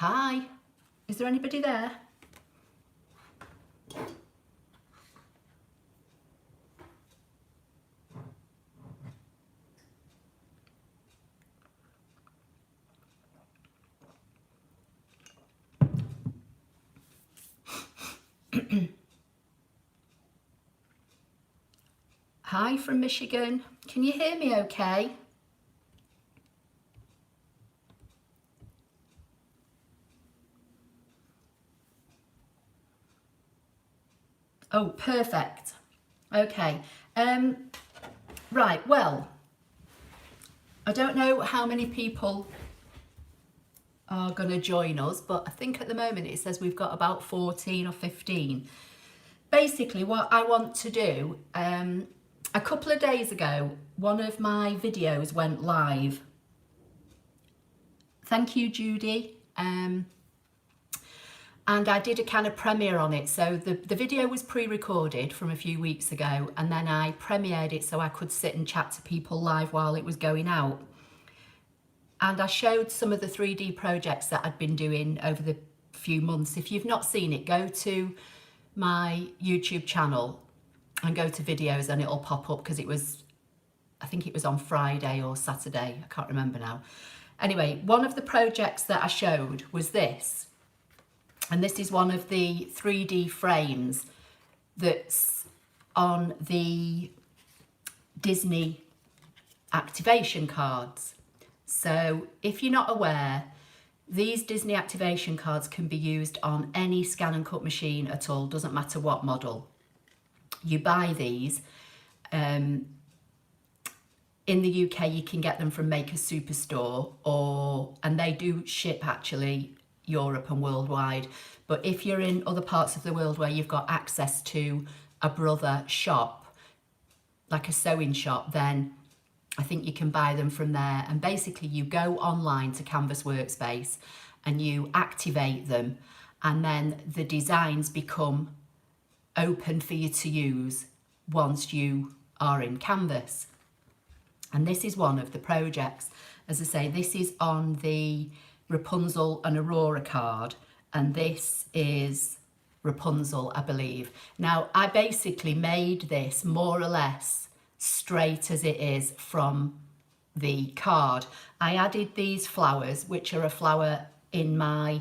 Hi, is there anybody there? Hi from Michigan. Can you hear me okay? Oh, perfect. Okay. Right, well, I don't know how many people are going to join us, but I think at the moment it says we've got about 14 or 15. Basically, what I want to do, a couple of days ago, one of my videos went live. Thank you, Judy. And I did a kind of premiere on it. So the video was pre-recorded from a few weeks ago, and then I premiered it so I could sit and chat to people live while it was going out. And I showed some of the 3D projects that I'd been doing over the few months. If you've not seen it, go to my YouTube channel and go to videos and it'll pop up, because it was, I think it was on Friday or Saturday, I can't remember now. Anyway, one of the projects that I showed was this. And this is one of the 3D frames that's on the Disney activation cards. So if you're not aware, these Disney activation cards can be used on any ScanNCut machine at all, doesn't matter what model. You buy these. In the UK, you can get them from Maker's Superstore, and they do ship actually Europe and worldwide. But if you're in other parts of the world where you've got access to a brother shop, like a sewing shop, then I think you can buy them from there. And basically you go online to Canvas Workspace and you activate them, and then the designs become open for you to use once you are in Canvas. And this is one of the projects. As I say, this is on the Rapunzel and Aurora card, and this is Rapunzel, I believe. Now, I basically made this more or less straight as it is from the card. I added these flowers, which are a flower in my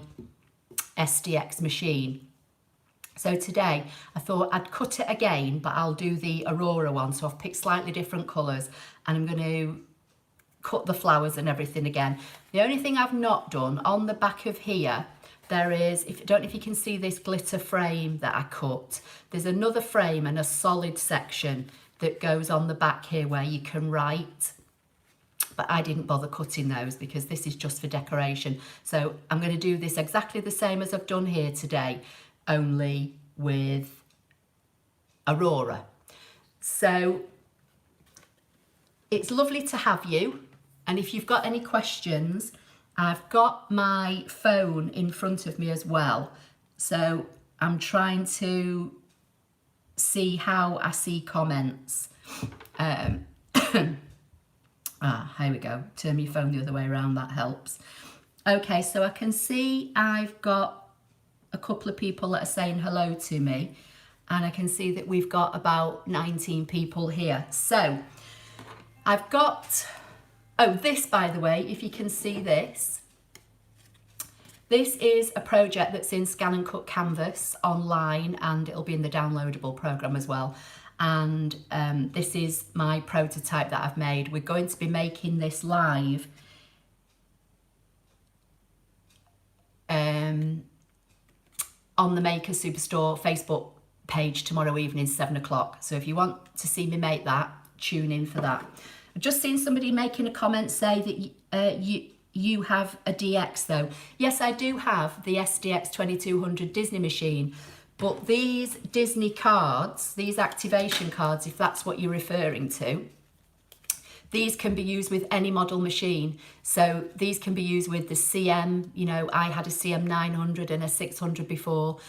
SDX machine. So today I thought I'd cut it again, but I'll do the Aurora one. So I've picked slightly different colours, and I'm going to cut the flowers and everything again. The only thing I've not done, on the back of here, there is, I don't know if you can see this glitter frame that I cut. There's another frame and a solid section that goes on the back here where you can write, but I didn't bother cutting those because this is just for decoration. So I'm going to do this exactly the same as I've done here today, only with Aurora. So it's lovely to have you. And if you've got any questions, I've got my phone in front of me as well. So I'm trying to see how I see comments. Here we go. Turn your phone the other way around, that helps. Okay, so I can see I've got a couple of people that are saying hello to me, and I can see that we've got about 19 people here. So I've got, oh, this, by the way, if you can see this, this is a project that's in ScanNCut Canvas online, and it'll be in the downloadable program as well. And this is my prototype that I've made. We're going to be making this live on the Maker Superstore Facebook page tomorrow evening, 7 o'clock. So if you want to see me make that, tune in for that. I've just seen somebody making a comment say that you have a DX though. Yes, I do have the SDX 2200 Disney machine, but these Disney cards, these activation cards, if that's what you're referring to, these can be used with any model machine. So these can be used with the CM, you know, I had a CM 900 and a 600 before.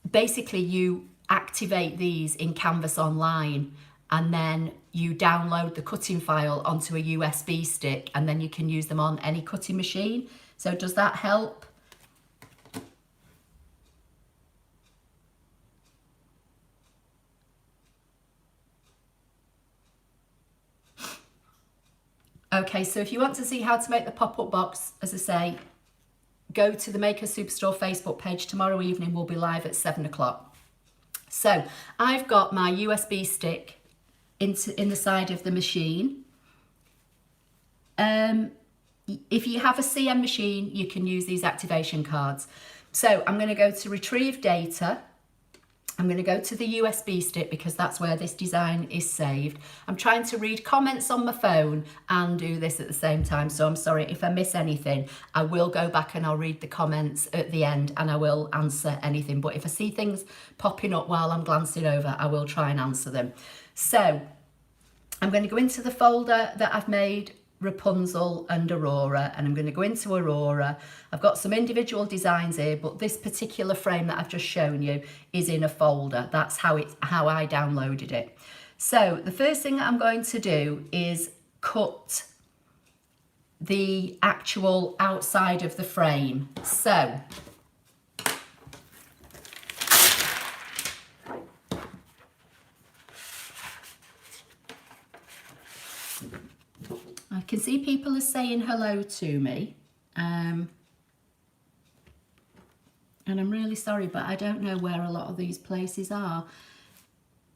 Basically, you activate these in Canvas online, and then you download the cutting file onto a USB stick, and then you can use them on any cutting machine. So does that help? Okay, so if you want to see how to make the pop-up box, as I say, go to the Maker Superstore Facebook page. Tomorrow evening we'll be live at 7 o'clock. So I've got my USB stick in the side of the machine. If you have a CM machine, you can use these activation cards. So I'm going to go to retrieve data. I'm going to go to the USB stick because that's where this design is saved. I'm trying to read comments on my phone and do this at the same time, so I'm sorry if I miss anything. I will go back and I'll read the comments at the end and I will answer anything. But if I see things popping up while I'm glancing over, I will try and answer them. So I'm going to go into the folder that I've made, Rapunzel and Aurora, and I'm going to go into Aurora. I've got some individual designs here, but this particular frame that I've just shown you is in a folder. That's how I downloaded it. So the first thing that I'm going to do is cut the actual outside of the frame. So I can see people are saying hello to me, and I'm really sorry, but I don't know where a lot of these places are.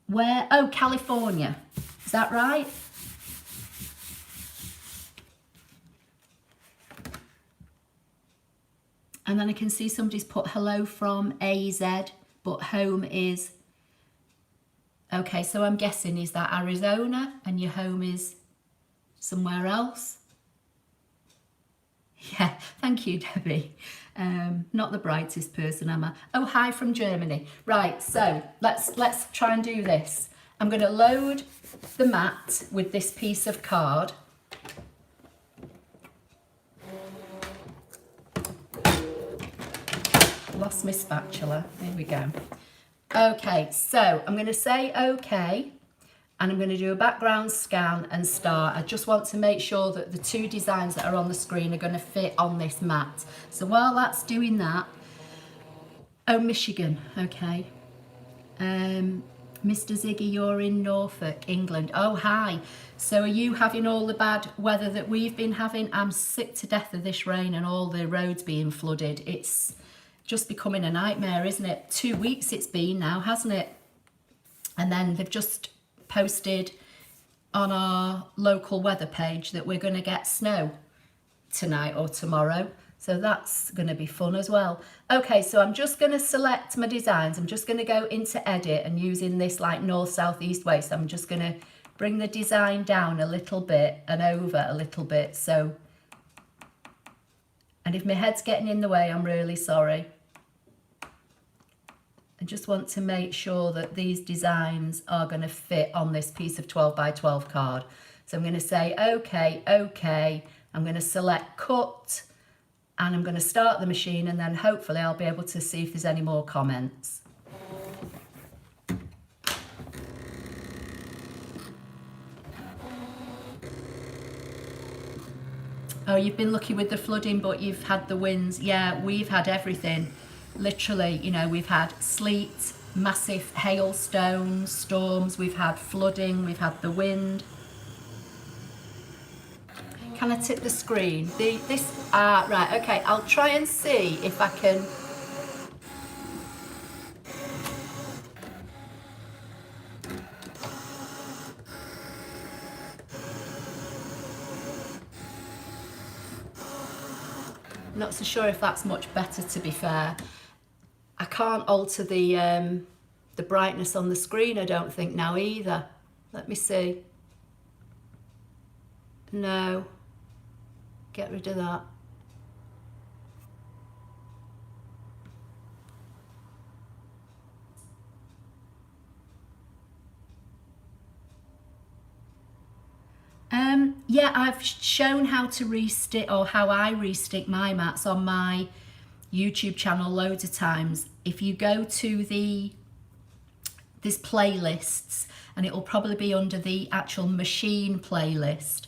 Where? Oh, California. Is that right? And then I can see somebody's put hello from AZ, but home is... Okay, so I'm guessing, is that Arizona and your home is somewhere else? Yeah, thank you, Debbie. Not the brightest person, am I? Oh, hi from Germany. Right, so let's try and do this. I'm going to load the mat with this piece of card. Lost my spatula. There we go. Okay, so I'm going to say okay. And I'm going to do a background scan and start. I just want to make sure that the two designs that are on the screen are going to fit on this mat. So while that's doing that, oh, Michigan, okay. Mr. Ziggy, you're in Norfolk, England. Oh, hi. So are you having all the bad weather that we've been having? I'm sick to death of this rain and all the roads being flooded. It's just becoming a nightmare, isn't it? 2 weeks it's been now, hasn't it? And then they've just posted on our local weather page that we're going to get snow tonight or tomorrow, so that's going to be fun as well. Okay, so I'm just going to select my designs. I'm just going to go into edit and using this like north, south, east, west. I'm just going to bring the design down a little bit and over a little bit. So, and if my head's getting in the way, I'm really sorry. I just want to make sure that these designs are going to fit on this piece of 12 by 12 card. So I'm going to say, okay, okay. I'm going to select cut and I'm going to start the machine, and then hopefully I'll be able to see if there's any more comments. Oh, you've been lucky with the flooding, but you've had the winds. Yeah, we've had everything. Literally, you know, we've had sleet, massive hailstones, storms, we've had flooding, we've had the wind. Can I tip the screen? Right, okay, I'll try and see if I can. Not so sure if that's much better, to be fair. I can't alter the brightness on the screen, I don't think now either. Let me see. No. Get rid of that. Yeah, I've shown how to restick, or how I restick my mats on my YouTube channel loads of times. If you go to there's playlists, and it will probably be under the actual machine playlist.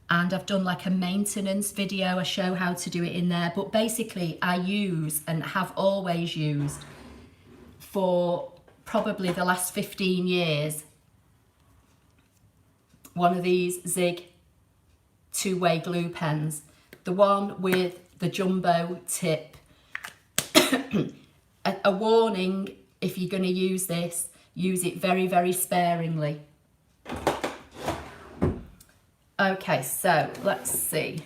and I've done like a maintenance video. I show how to do it in there, but basically I use and have always used for probably the last 15 years one of these Zig two-way glue pens, the one with the jumbo tip. A warning, if you're going to use this, use it very, very sparingly. Okay, so let's see.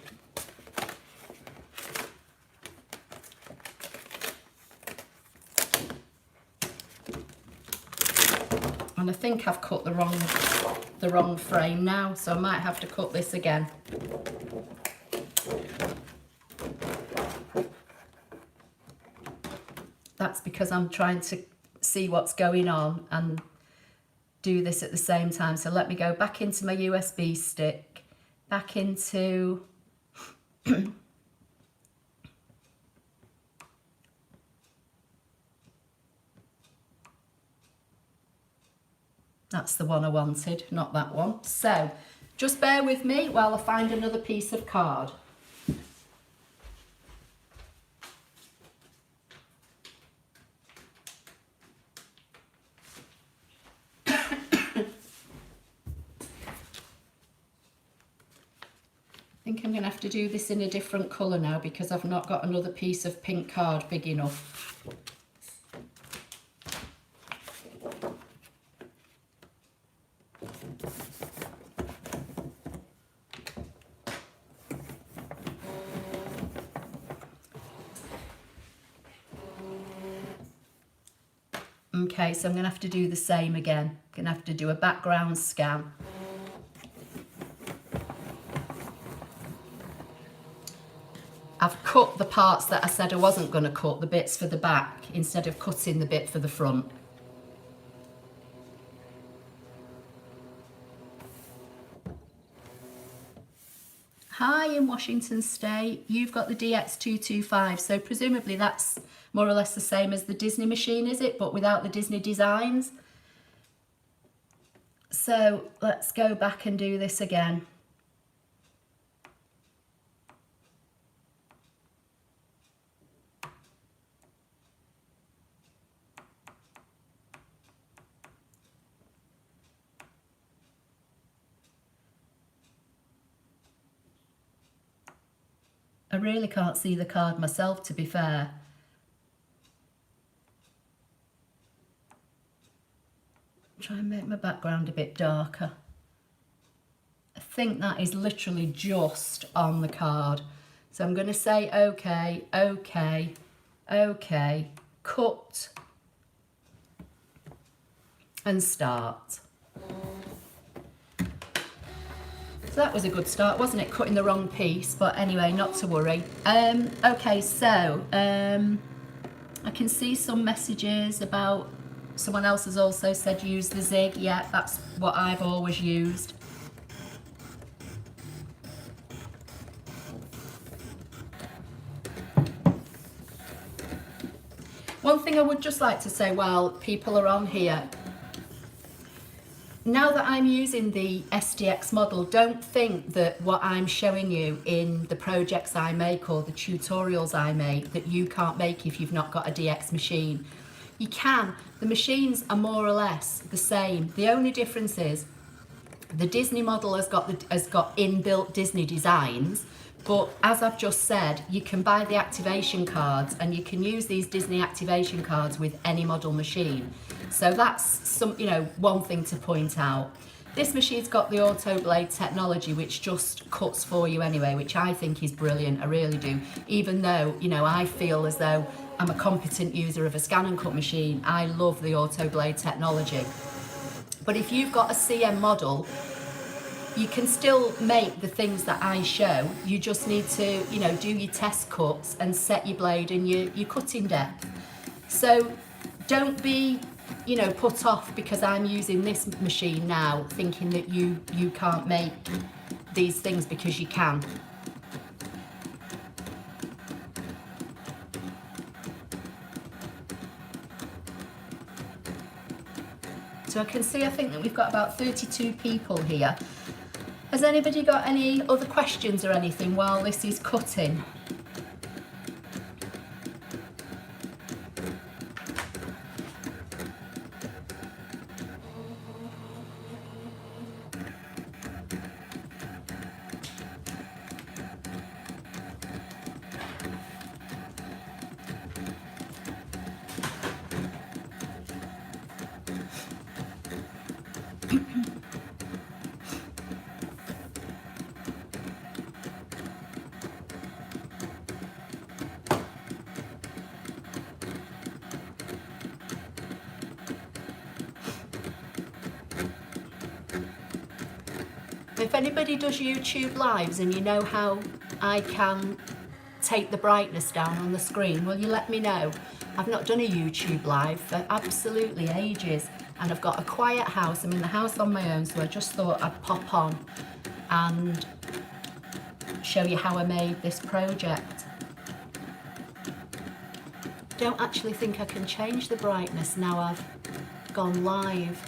And I think I've cut the wrong frame now, so I might have to cut this again. That's because I'm trying to see what's going on and do this at the same time. So let me go back into my USB stick, back into that's the one I wanted, not that one. So just bear with me while I find another piece of card. I think I'm going to have to do this in a different colour now because I've not got another piece of pink card big enough. Okay, so I'm going to have to do the same again. I'm going to have to do a background scan. I've cut the parts that I said I wasn't going to cut, the bits for the back, instead of cutting the bit for the front. Hi in Washington State, you've got the DX225, so presumably that's more or less the same as the Disney machine, is it? But without the Disney designs. So let's go back and do this again. I really can't see the card myself, to be fair. Try and make my background a bit darker. I think that is literally just on the card. So I'm going to say okay, okay, okay, cut and start. So that was a good start, wasn't it? Cutting the wrong piece, but anyway, not to worry. Okay, so I can see some messages about someone else has also said use the Zig. Yeah, that's what I've always used. One thing I would just like to say while people are on here, now that I'm using the SDX model, don't think that what I'm showing you in the projects I make or the tutorials I make that you can't make if you've not got a DX machine. You can. The machines are more or less the same. The only difference is the Disney model has got inbuilt Disney designs, but as I've just said, you can buy the activation cards and you can use these Disney activation cards with any model machine. So that's one thing to point out. This machine's got the auto blade technology, which just cuts for you anyway, which I think is brilliant. I really do. Even though, I feel as though I'm a competent user of a ScanNCut machine, I love the auto blade technology. But if you've got a CM model, you can still make the things that I show. You just need to, do your test cuts and set your blade and your cutting depth. So don't be, put off because I'm using this machine now, thinking that you can't make these things, because you can. So I can see, I think that we've got about 32 people here. Has anybody got any other questions or anything while this is cutting? If anybody does YouTube lives and you know how I can take the brightness down on the screen, will you let me know? I've not done a YouTube live for absolutely ages, and I've got a quiet house. I'm in the house on my own, so I just thought I'd pop on and show you how I made this project. Don't actually think I can change the brightness now I've gone live.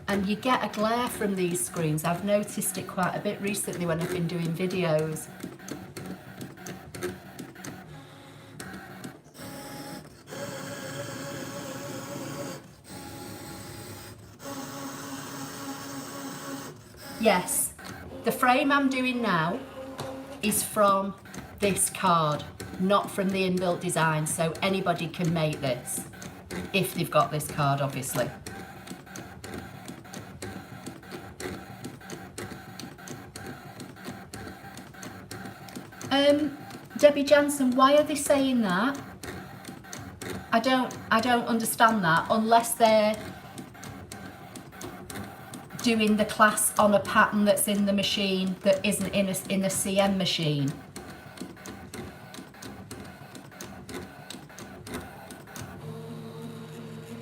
And you get a glare from these screens. I've noticed it quite a bit recently when I've been doing videos. Yes, the frame I'm doing now is from this card, not from the inbuilt design, so anybody can make this, if they've got this card, obviously. Debbie Jansen, why are they saying that? I don't understand that, unless they're doing the class on a pattern that's in the machine that isn't in a CM machine.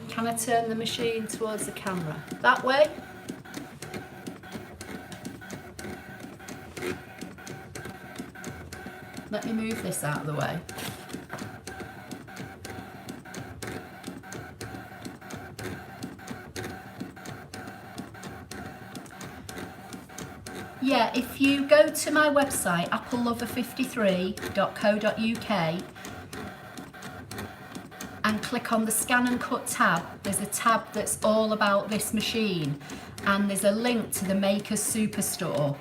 Can I turn the machine towards the camera? That way? Let me move this out of the way. Yeah, if you go to my website, applelover53.co.uk, and click on the Scan and Cut tab, there's a tab that's all about this machine, and there's a link to the Maker's Superstore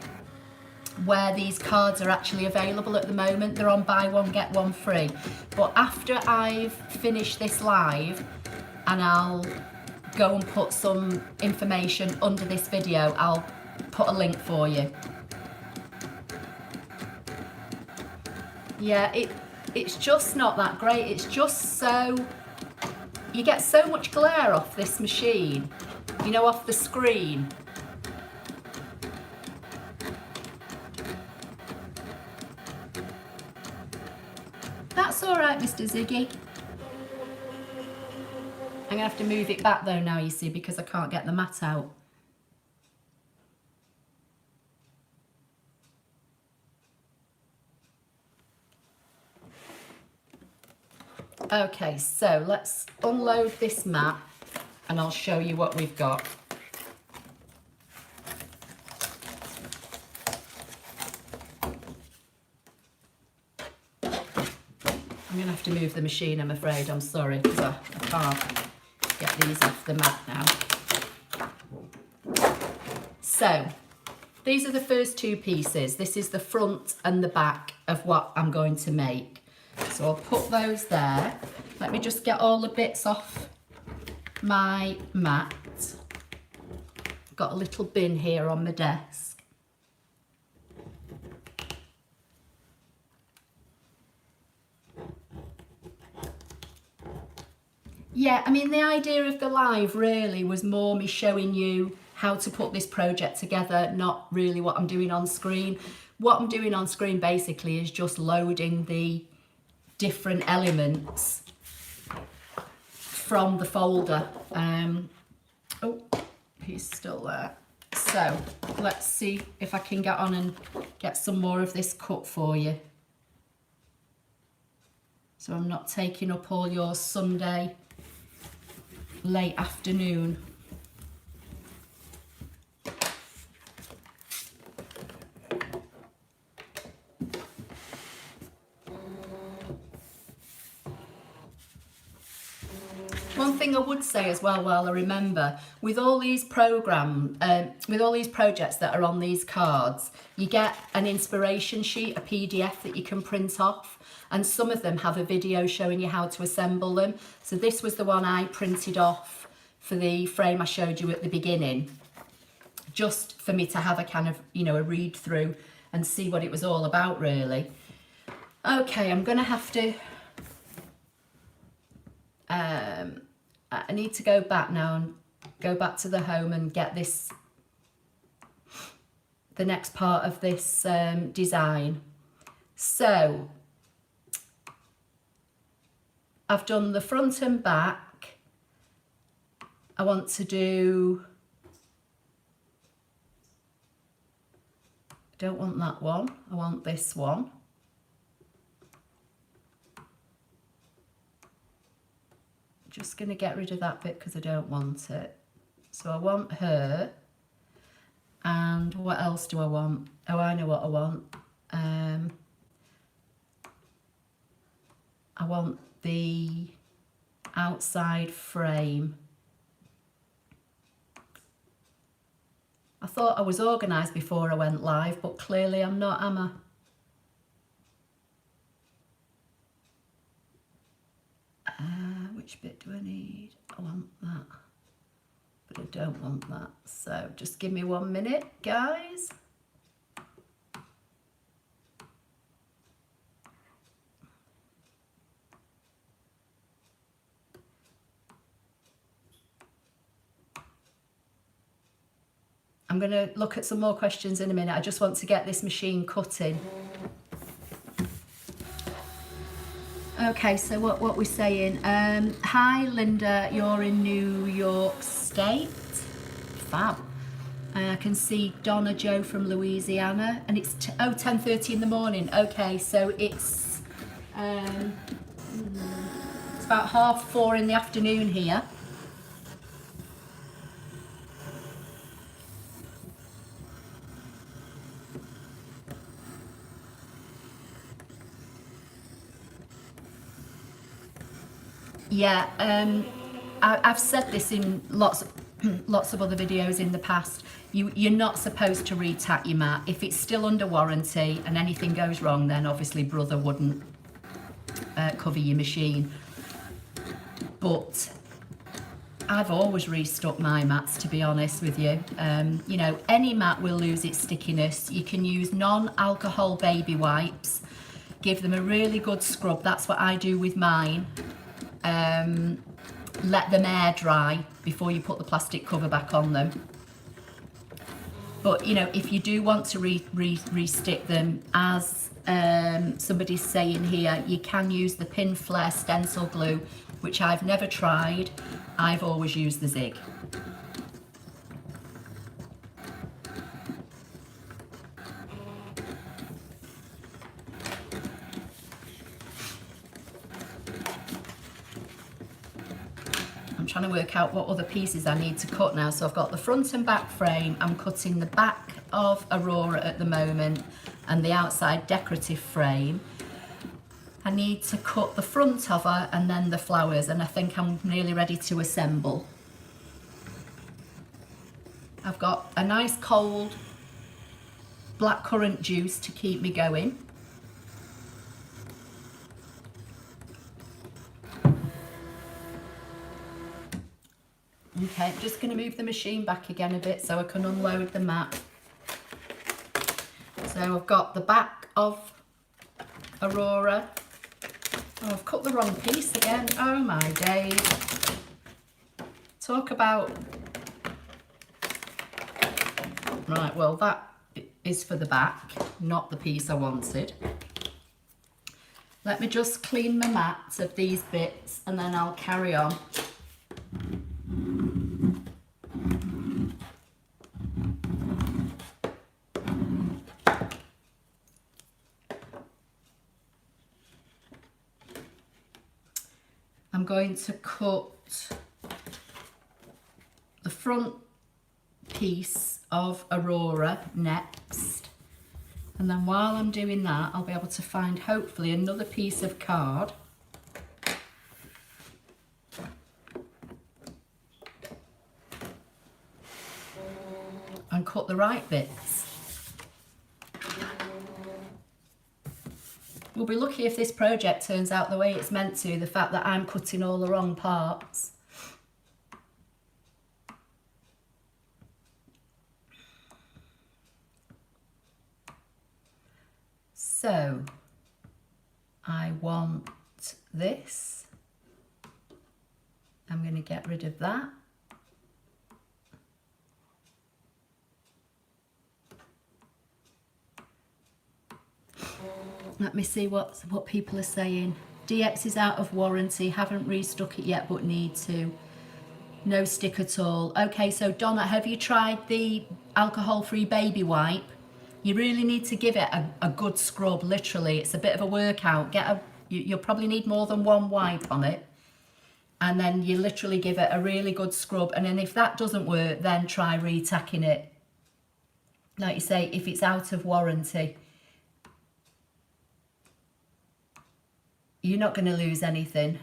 where these cards are actually available at the moment. They're on buy one get one free, but after I've finished this live, and I'll go and put some information under this video, I'll put a link for you. Yeah, it's just not that great. It's just so, you get so much glare off this machine, you know, off the screen. That's all right, Mr. Ziggy. I'm gonna have to move it back though now, you see, because I can't get the mat out. Okay, so let's unload this mat and I'll show you what we've got. I'm gonna have to move the machine, I'm afraid. I'm sorry, because I can't get these off the mat now. So, these are the first two pieces. This is the front and the back of what I'm going to make. So I'll put those there. Let me just get all the bits off my mat. Got a little bin here on my desk. Yeah, I mean, the idea of the live really was more me showing you how to put this project together, not really what I'm doing on screen. What I'm doing on screen basically is just loading the different elements from the folder. Oh, he's still there. So let's see if I can get on and get some more of this cut for you, so I'm not taking up all your Sunday late afternoon. One thing I would say as well, while I remember, with all these projects that are on these cards, you get an inspiration sheet, a PDF that you can print off, and some of them have a video showing you how to assemble them. So this was the one I printed off for the frame I showed you at the beginning, just for me to have a kind of, you know, a read through and see what it was all about, really. Okay, I'm gonna have to I need to go back now and go back to the home and get this, the next part of this design. So I've done the front and back. I want to do, I don't want that one, I want this one. Just going to get rid of that bit because I don't want it. So I want her. And what else do I want? Oh, I know what I want. I want the outside frame. I thought I was organised before I went live, but clearly I'm not, am I? Which bit do I need? I want that, but I don't want that. So just give me 1 minute, guys. I'm going to look at some more questions in a minute. I just want to get this machine cutting. Okay, so what we're saying, hi Linda, you're in New York State, fab. I can see Donna Joe from Louisiana, and it's 10:30 in the morning. Okay, so it's about 4:30 in the afternoon here. Yeah, I've said this in lots of other videos in the past. You're not supposed to re-tack your mat. If it's still under warranty and anything goes wrong, then obviously Brother wouldn't cover your machine. But I've always restuck my mats, to be honest with you. You know, any mat will lose its stickiness. You can use non-alcohol baby wipes. Give them a really good scrub. That's what I do with mine. Let them air dry before you put the plastic cover back on them. But you know, if you do want to re-stick them, as somebody's saying here, you can use the pin flare stencil glue, which I've never tried. I've always used the Zig. Trying to work out what other pieces I need to cut now. So I've got the front and back frame. I'm cutting the back of Aurora at the moment and the outside decorative frame. I need to cut the front of her and then the flowers, and I think I'm nearly ready to assemble. I've got a nice cold blackcurrant juice to keep me going. Okay, I'm just going to move the machine back again a bit so I can unload the mat. So I've got the back of Aurora. Oh, I've cut the wrong piece again. Oh my days. Talk about... Right, well that is for the back, not the piece I wanted. Let me just clean my mat of these bits and then I'll carry on. I'm going to cut front piece of Aurora next. And then while I'm doing that, I'll be able to find hopefully another piece of card. And cut the right bits. We'll be lucky if this project turns out the way it's meant to, the fact that I'm cutting all the wrong parts. So, I want this. I'm going to get rid of that. Let me see what people are saying. DX is out of warranty, haven't restuck it yet but need to. No stick at all. Okay, so Donna, have you tried the alcohol-free baby wipe? You really need to give it a good scrub, literally. It's a bit of a workout. You'll probably need more than one wipe on it. And then you literally give it a really good scrub. And then if that doesn't work, then try retacking it. Like you say, if it's out of warranty, you're not going to lose anything.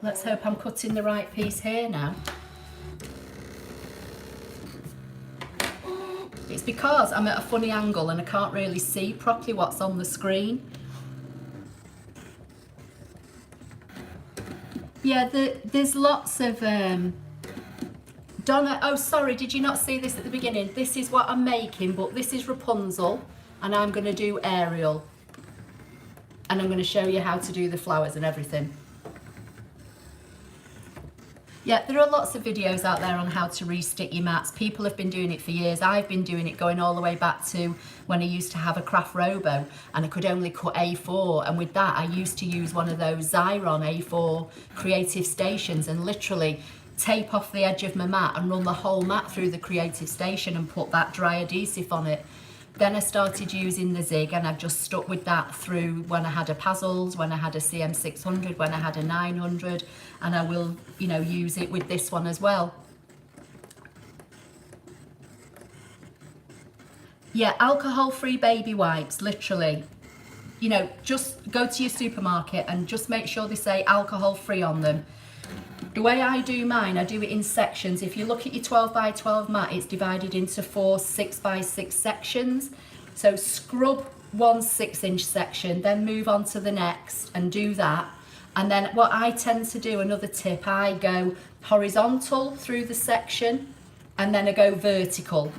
Let's hope I'm cutting the right piece here now. It's because I'm at a funny angle and I can't really see properly what's on the screen. Yeah, there's lots of... Donna, oh sorry, did you not see this at the beginning? This is what I'm making, but this is Rapunzel and I'm going to do Ariel. And I'm going to show you how to do the flowers and everything. Yeah, there are lots of videos out there on how to restick your mats. People have been doing it for years. I've been doing it going all the way back to when I used to have a craft robo and I could only cut A4. And with that, I used to use one of those Xyron A4 creative stations and literally tape off the edge of my mat and run the whole mat through the creative station and put that dry adhesive on it. Then I started using the zig and I've just stuck with that through when I had a Puzzles, when I had a CM600, when I had a 900, and I will, you know, use it with this one as well. Yeah, alcohol-free baby wipes, literally. You know, just go to your supermarket and just make sure they say alcohol-free on them. The way I do mine, I do it in sections. If you look at your 12 by 12 mat, it's divided into 4 6 by 6 sections. So scrub one 6-inch section, then move on to the next and do that. And then what I tend to do, another tip, I go horizontal through the section and then I go vertical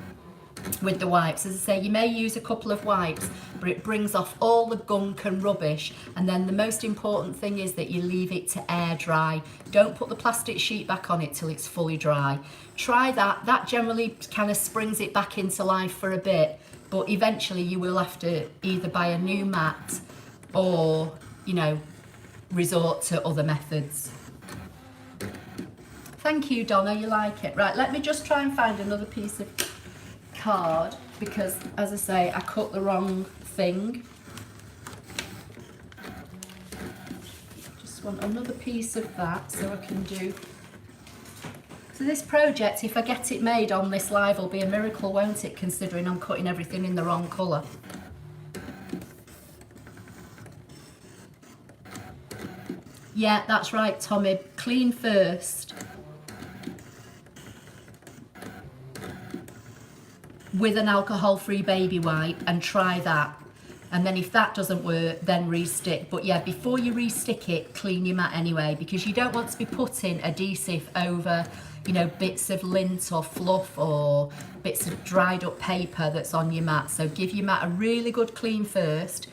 with the wipes. As I say, you may use a couple of wipes, but it brings off all the gunk and rubbish. And then the most important thing is that you leave it to air dry. Don't put the plastic sheet back on it till it's fully dry. Try that. That generally kind of springs it back into life for a bit, but eventually you will have to either buy a new mat or, you know, resort to other methods. Thank you, Donna, you like it. Right, let me just try and find another piece of card because, as I say, I cut the wrong thing. Just want another piece of that so I can do. So this project, if I get it made on this live, will be a miracle, won't it, considering I'm cutting everything in the wrong colour. Yeah, that's right, Tommy. Clean first. With an alcohol-free baby wipe and try that. And then if that doesn't work, then restick. But yeah, before you restick it, clean your mat anyway, because you don't want to be putting adhesive over, you know, bits of lint or fluff or bits of dried up paper that's on your mat. So give your mat a really good clean first.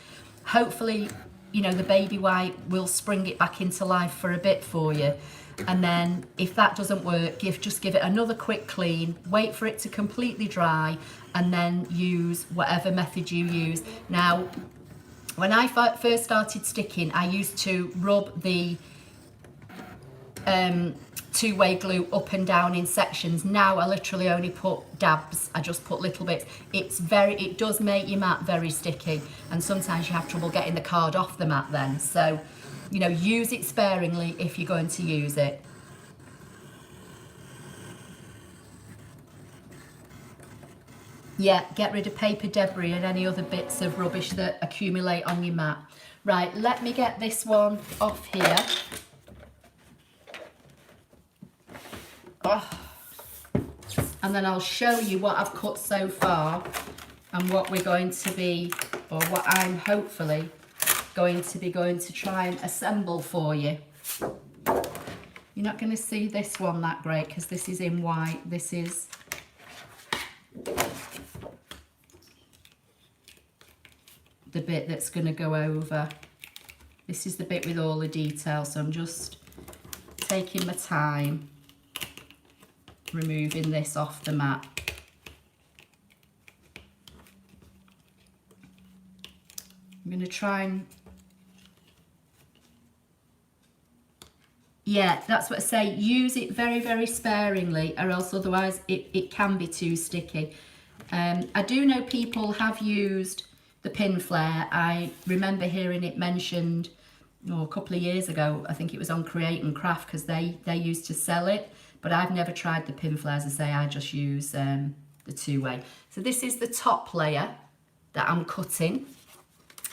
Hopefully, you know, the baby wipe will spring it back into life for a bit for you. And then if that doesn't work, just give it another quick clean, wait for it to completely dry, and then use whatever method you use. Now, when I first started sticking, I used to rub the two-way glue up and down in sections. Now I literally only put dabs. I just put little bits. It does make your mat very sticky, and sometimes you have trouble getting the card off the mat then. So, you know, use it sparingly if you're going to use it. Yeah, get rid of paper debris and any other bits of rubbish that accumulate on your mat. Right, let me get this one off here. Oh. And then I'll show you what I've cut so far and what we're going to be, or what I'm hopefully going to try and assemble for you. You're not going to see this one that great because this is in white. This is the bit that's going to go over. This is the bit with all the details, so I'm just taking my time removing this off the mat. I'm going to try and, yeah, that's what I say, use it very, very sparingly, or else otherwise it can be too sticky. I do know people have used the pin flare. I remember hearing it mentioned a couple of years ago. I think it was on Create and Craft because they used to sell it, but I've never tried the pin flares. I say I just use the two-way. So this is the top layer that I'm cutting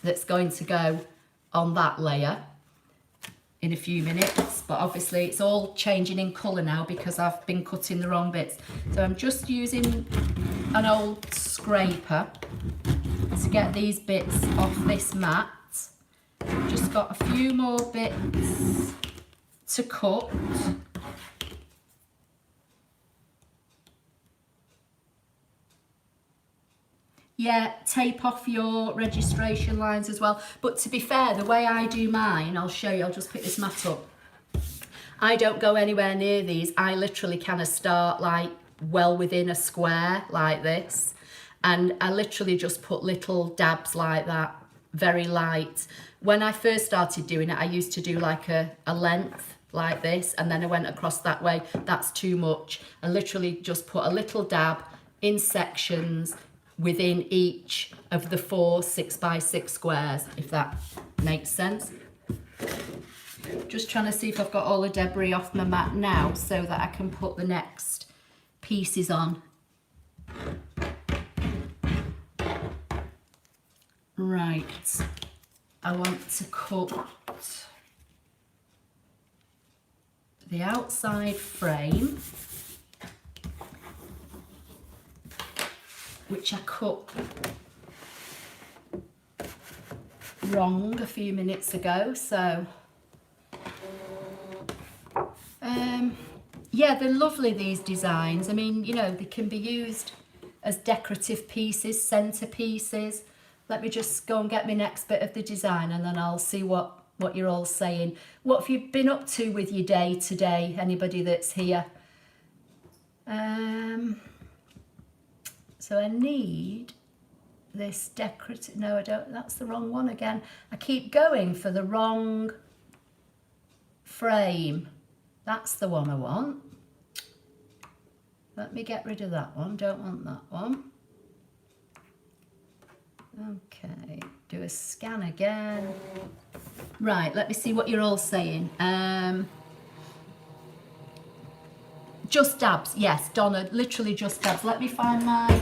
that's going to go on that layer in a few minutes, but obviously it's all changing in colour now because I've been cutting the wrong bits. So I'm just using an old scraper to get these bits off this mat. Just got a few more bits to cut. Yeah, tape off your registration lines as well. But to be fair, the way I do mine, I'll show you, I'll just pick this mat up. I don't go anywhere near these. I literally kind of start like well within a square like this. And I literally just put little dabs like that, very light. When I first started doing it, I used to do like a length like this, and then I went across that way. That's too much. I literally just put a little dab in sections within each of the 4 6x6 squares, if that makes sense. Just trying to see if I've got all the debris off my mat now so that I can put the next pieces on. Right, I want to cut the outside frame, which I cut wrong a few minutes ago, so yeah, they're lovely, these designs. I mean, you know, they can be used as decorative pieces, centerpieces. Let me just go and get my next bit of the design and then I'll see what you're all saying. What have you been up to with your day today, anybody that's here? So I need this decorative, no I don't, that's the wrong one again. I keep going for the wrong frame. That's the one I want. Let me get rid of that one, don't want that one. Okay, do a scan again. Right, let me see what you're all saying. Just dabs, yes, Donna, literally just dabs. Let me find my...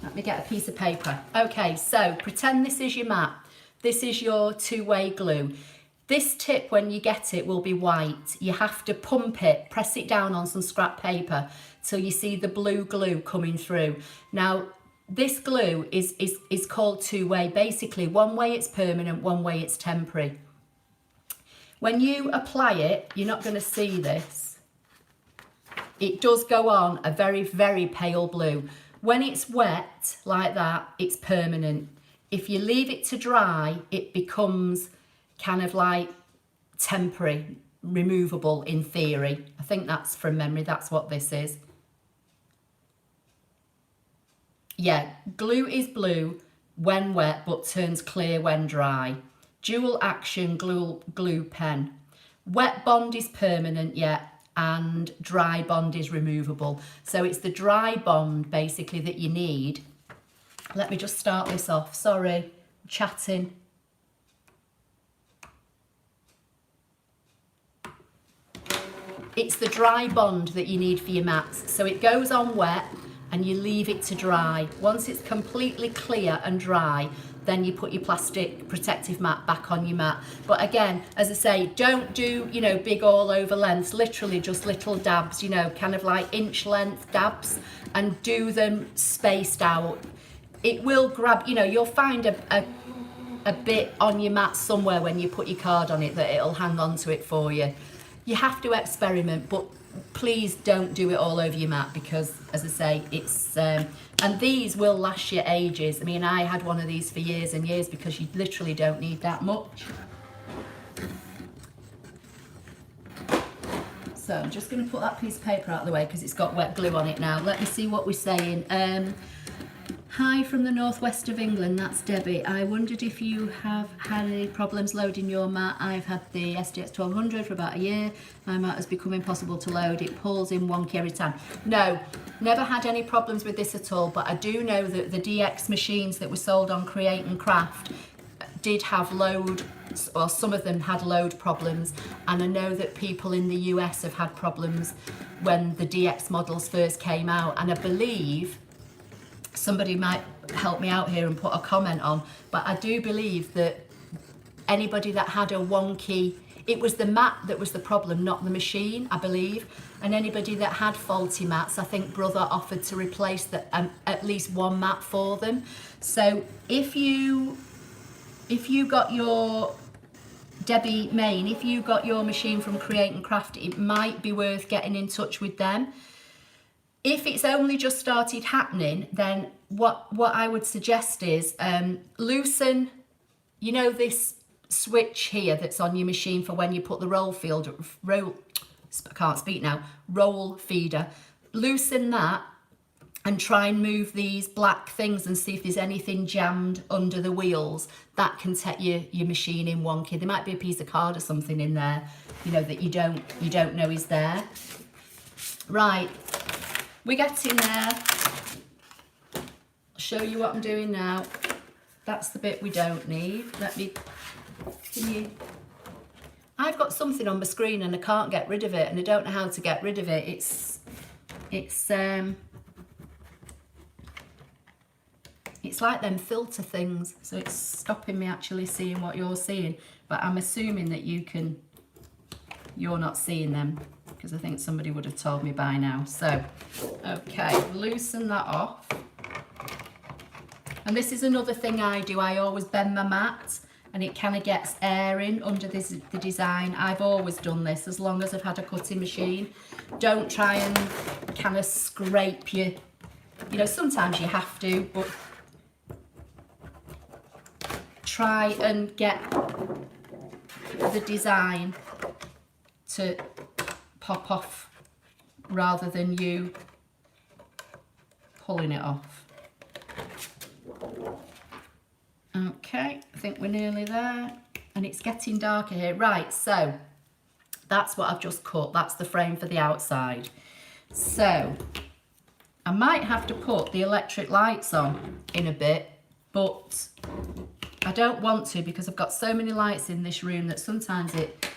Let me get a piece of paper. Okay, so pretend this is your mat. This is your two-way glue. This tip, when you get it, will be white. You have to pump it, press it down on some scrap paper till you see the blue glue coming through. Now, this glue is called two-way. Basically, one way it's permanent, one way it's temporary. When you apply it, you're not going to see this. It does go on a very, very pale blue. When it's wet like that, it's permanent. If you leave it to dry, it becomes kind of like temporary, removable in theory. I think that's from memory, that's what this is. Yeah, glue is blue when wet but turns clear when dry. Dual action glue pen. Wet bond is permanent, yeah, and dry bond is removable. So it's the dry bond basically that you need. Let me just start this off. Sorry, I'm chatting. it's the dry bond that you need for your mats. So it goes on wet and you leave it to dry. Once it's completely clear and dry, then you put your plastic protective mat back on your mat. But again, as I say, don't do, you know, big all over lengths, literally just little dabs, you know, kind of like inch length dabs, and do them spaced out. It will grab, you know, you'll find a bit on your mat somewhere when you put your card on it that it'll hang on to it for you. You have to experiment, but please don't do it all over your mat, because as I say, it's and these will last you ages. I mean, I had one of these for years and years because you literally don't need that much. So I'm just going to put that piece of paper out of the way because it's got wet glue on it now. Let me see what we're saying. Hi from the northwest of England, that's Debbie. I wondered if you have had any problems loading your mat. I've had the SDX 1200 for about a year. My mat has become impossible to load. It pulls in wonky every time. No, never had any problems with this at all, but I do know that the DX machines that were sold on Create and Craft did have load, or some of them had load problems, and I know that people in the US have had problems when the DX models first came out, and I believe somebody might help me out here and put a comment on, but I do believe that anybody that had a wonky, it was the mat that was the problem, not the machine, I believe, and anybody that had faulty mats, I think Brother offered to replace at least one mat for them. So if you got your, Debbie Main, if you got your machine from Create and Craft, it might be worth getting in touch with them. If it's only just started happening, then what I would suggest is loosen, you know, this switch here that's on your machine for when you put the roll feeder, roll feeder, loosen that and try and move these black things and see if there's anything jammed under the wheels. That can set your machine in wonky. There might be a piece of card or something in there, you know, that you don't know is there. Right. We get in there. I'll show you what I'm doing now. That's the bit we don't need. I've got something on my screen and I can't get rid of it, and I don't know how to get rid of it. It's like them filter things, so it's stopping me actually seeing what you're seeing, but I'm assuming that you're not seeing them, because I think somebody would have told me by now. So, okay, loosen that off. And this is another thing I do. I always bend my mat and it kind of gets air in under the design. I've always done this as long as I've had a cutting machine. Don't try and kind of scrape you know, sometimes you have to, but try and get the design to pop off rather than you pulling it off. Okay, I think we're nearly there, and it's getting darker here. Right, so that's what I've just cut. That's the frame for the outside. So I might have to put the electric lights on in a bit, but I don't want to, because I've got so many lights in this room that sometimes it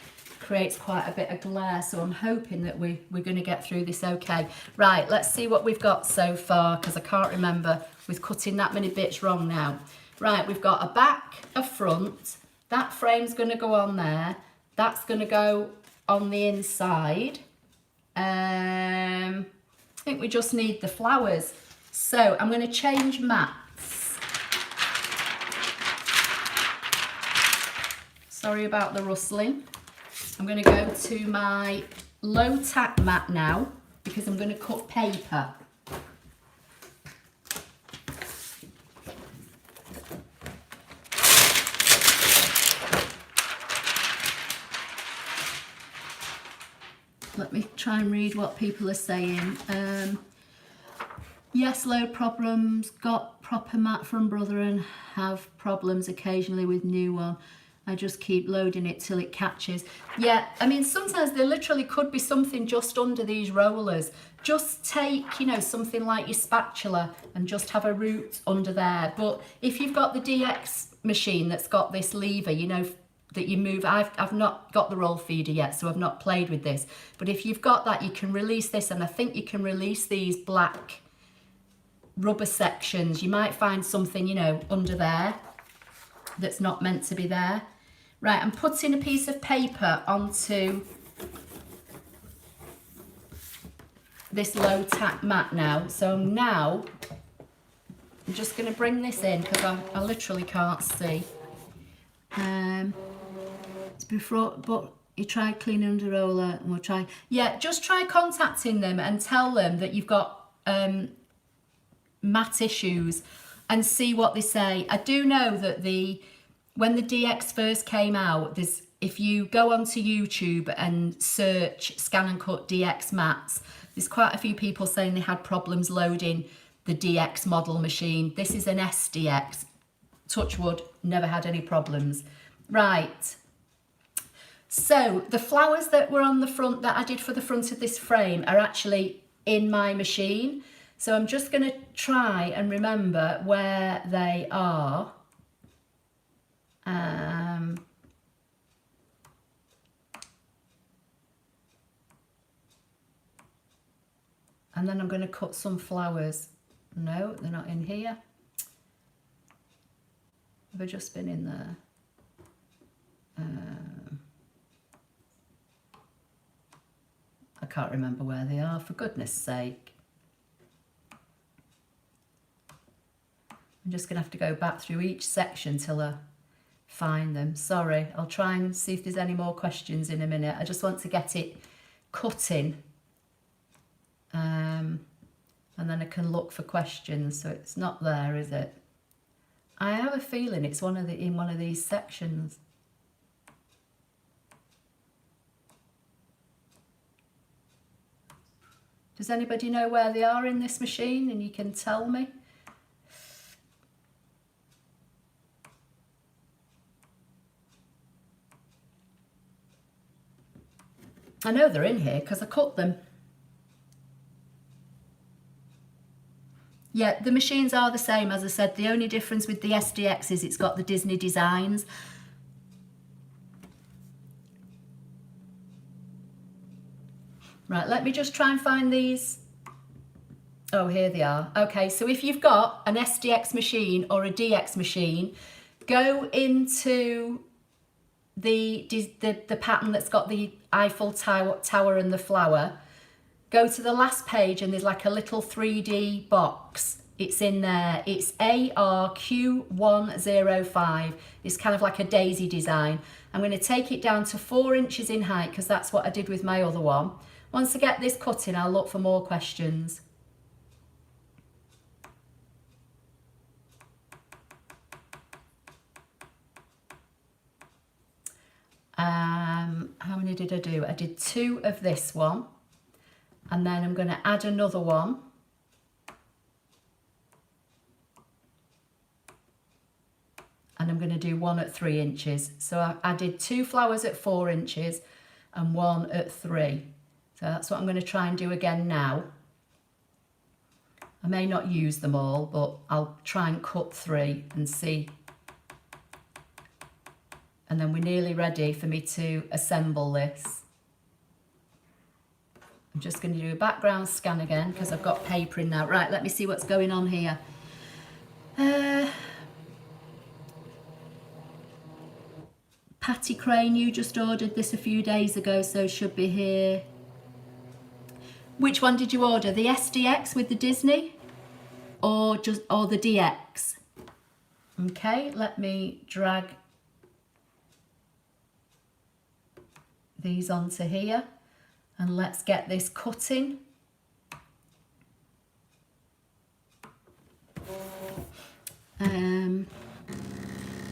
creates quite a bit of glare, so I'm hoping that we're going to get through this okay. Right, let's see what we've got so far, because I can't remember with cutting that many bits wrong now. Right, we've got a back, a front, that frame's going to go on there, that's going to go on the inside. I think we just need the flowers. So I'm going to change mats. Sorry about the rustling. I'm going to go to my low tack mat now, because I'm going to cut paper. Let me try and read what people are saying. Yes, load problems, got proper mat from Brother and have problems occasionally with new one. I just keep loading it till it catches. Yeah, I mean, sometimes there literally could be something just under these rollers. Just take, you know, something like your spatula and just have a root under there. But if you've got the DX machine that's got this lever, you know, that you move. I've not got the roll feeder yet, so I've not played with this. But if you've got that, you can release this, and I think you can release these black rubber sections. You might find something, you know, under there that's not meant to be there. Right, I'm putting a piece of paper onto this low tack mat now. So now I'm just going to bring this in because I literally can't see. It's before, but you try cleaning under roller, and we'll try. Yeah, just try contacting them and tell them that you've got mat issues and see what they say. I do know that when the DX first came out, if you go onto YouTube and search ScanNCut DX mats, there's quite a few people saying they had problems loading the DX model machine. This is an SDX. Touch wood, never had any problems. Right. So the flowers that were on the front, that I did for the front of this frame, are actually in my machine. So I'm just going to try and remember where they are. And then I'm going to cut some flowers. No, they're not in here. Have I just been in there? I can't remember where they are, for goodness sake. I'm just going to have to go back through each section till I find them. Sorry, I'll try and see if there's any more questions in a minute. I just want to get it cutting. And then I can look for questions. So it's not there, is it? I have a feeling it's in one of these sections. Does anybody know where they are in this machine, and you can tell me? I know they're in here because I cut them. Yeah, the machines are the same, as I said. The only difference with the SDX is it's got the Disney designs. Right, let me just try and find these. Oh, here they are. Okay, so if you've got an SDX machine or a DX machine, go into the pattern that's got the Eiffel Tower and the flower. Go to the last page and there's like a little 3D box. It's in there. It's ARQ105. It's kind of like a daisy design. I'm going to take it down to 4 inches in height because that's what I did with my other one. Once I get this cut in, I'll look for more questions. How many did I do? I did 2 of this one. And then I'm going to add another one. And I'm going to do 1 at 3 inches. So I did 2 flowers at 4 inches and 1 at 3. So that's what I'm going to try and do again now. I may not use them all, but I'll try and cut 3 and see. And then we're nearly ready for me to assemble this. I'm just going to do a background scan again because I've got paper in now. Right, let me see what's going on here. Patty Crane, you just ordered this a few days ago, so should be here. Which one did you order? The SDX with the Disney or the DX? Okay, let me drag these onto here. And let's get this cutting. I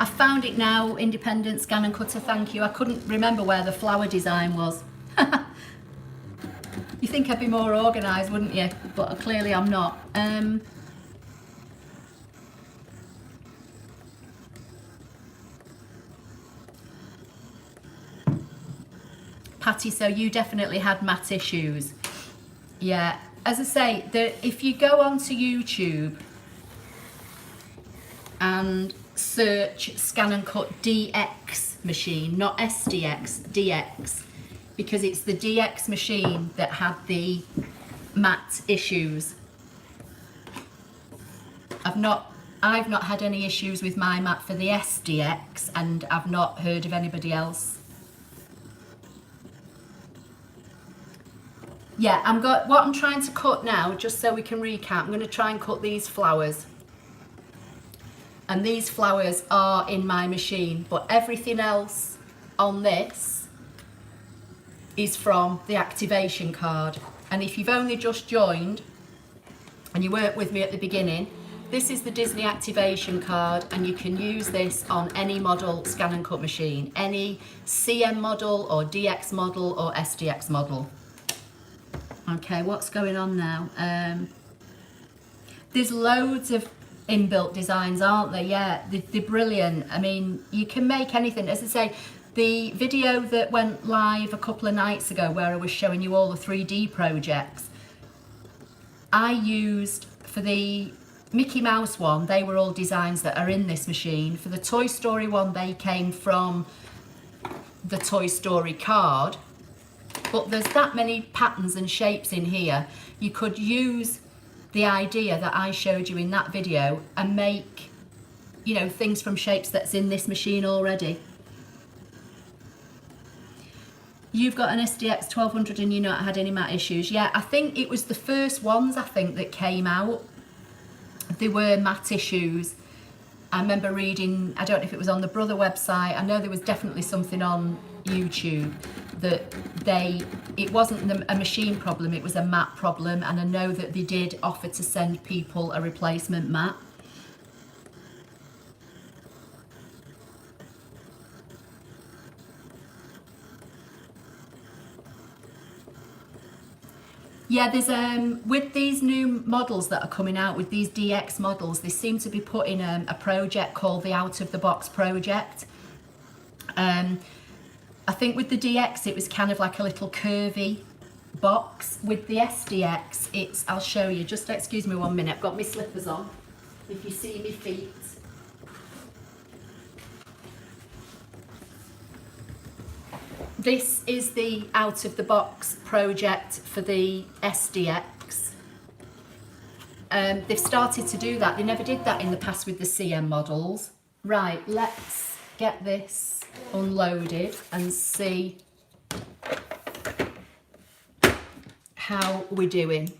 found it now, Independent Scan and Cutter, thank you. I couldn't remember where the flower design was. You think I'd be more organised, wouldn't you? But clearly I'm not. Patty, so you definitely had mat issues. Yeah, as I say, if you go onto YouTube and search ScanNCut DX machine, not SDX, DX, because it's the DX machine that had the matte issues. I've not had any issues with my mat for the SDX, and I've not heard of anybody else. Yeah, what I'm trying to cut now, just so we can recap, I'm going to try and cut these flowers. And these flowers are in my machine, but everything else on this is from the activation card. And if you've only just joined and you weren't with me at the beginning, this is the Disney activation card, and you can use this on any model ScanNCut machine, any CM model or DX model or SDX model. Okay, what's going on now? There's loads of inbuilt designs, aren't there? Yeah, they're brilliant. I mean, you can make anything. As I say, the video that went live a couple of nights ago where I was showing you all the 3D projects, I used, for the Mickey Mouse one, they were all designs that are in this machine. For the Toy Story one, they came from the Toy Story card. But there's that many patterns and shapes in here. You could use the idea that I showed you in that video and make, you know, things from shapes that's in this machine already. You've got an SDX 1200 and you not had any matte issues. Yeah, I think it was the first ones, I think, that came out. There were matte issues. I remember reading, I don't know if it was on the Brother website, I know there was definitely something on YouTube that it wasn't a machine problem, it was a matte problem, and I know that they did offer to send people a replacement matte. Yeah, there's with these new models that are coming out, with these DX models, they seem to be putting a project called the Out of the Box project. I think with the DX it was kind of like a little curvy box. With the SDX, it's, I'll show you, just excuse me 1 minute, I've got my slippers on, if you see my feet. This is the Out of the Box project for the SDX. They've started to do that. They never did that in the past with the CM models. Right, let's get this unloaded and see how we're doing.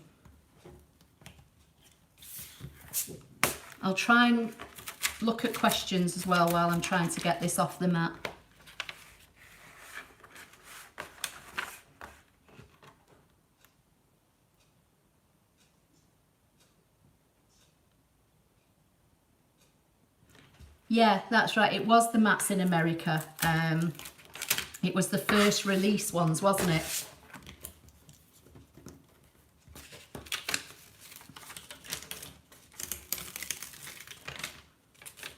I'll try and look at questions as well while I'm trying to get this off the mat. Yeah, that's right. It was the mats in America. It was the first release ones, wasn't it?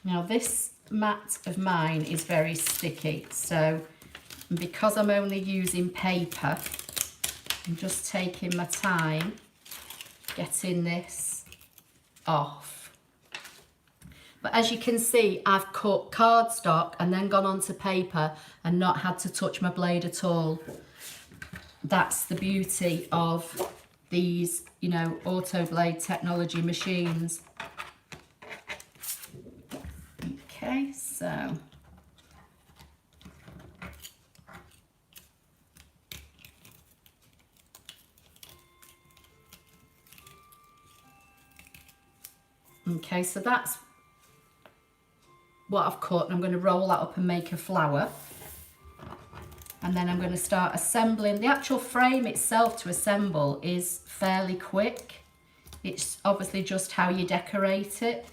Now this mat of mine is very sticky, so because I'm only using paper, I'm just taking my time getting this off. But as you can see, I've cut cardstock and then gone onto paper and not had to touch my blade at all. That's the beauty of these, you know, auto blade technology machines. Okay, so okay, so that's what I've cut, and I'm going to roll that up and make a flower, and then I'm going to start assembling. The actual frame itself to assemble is fairly quick. It's obviously just how you decorate it.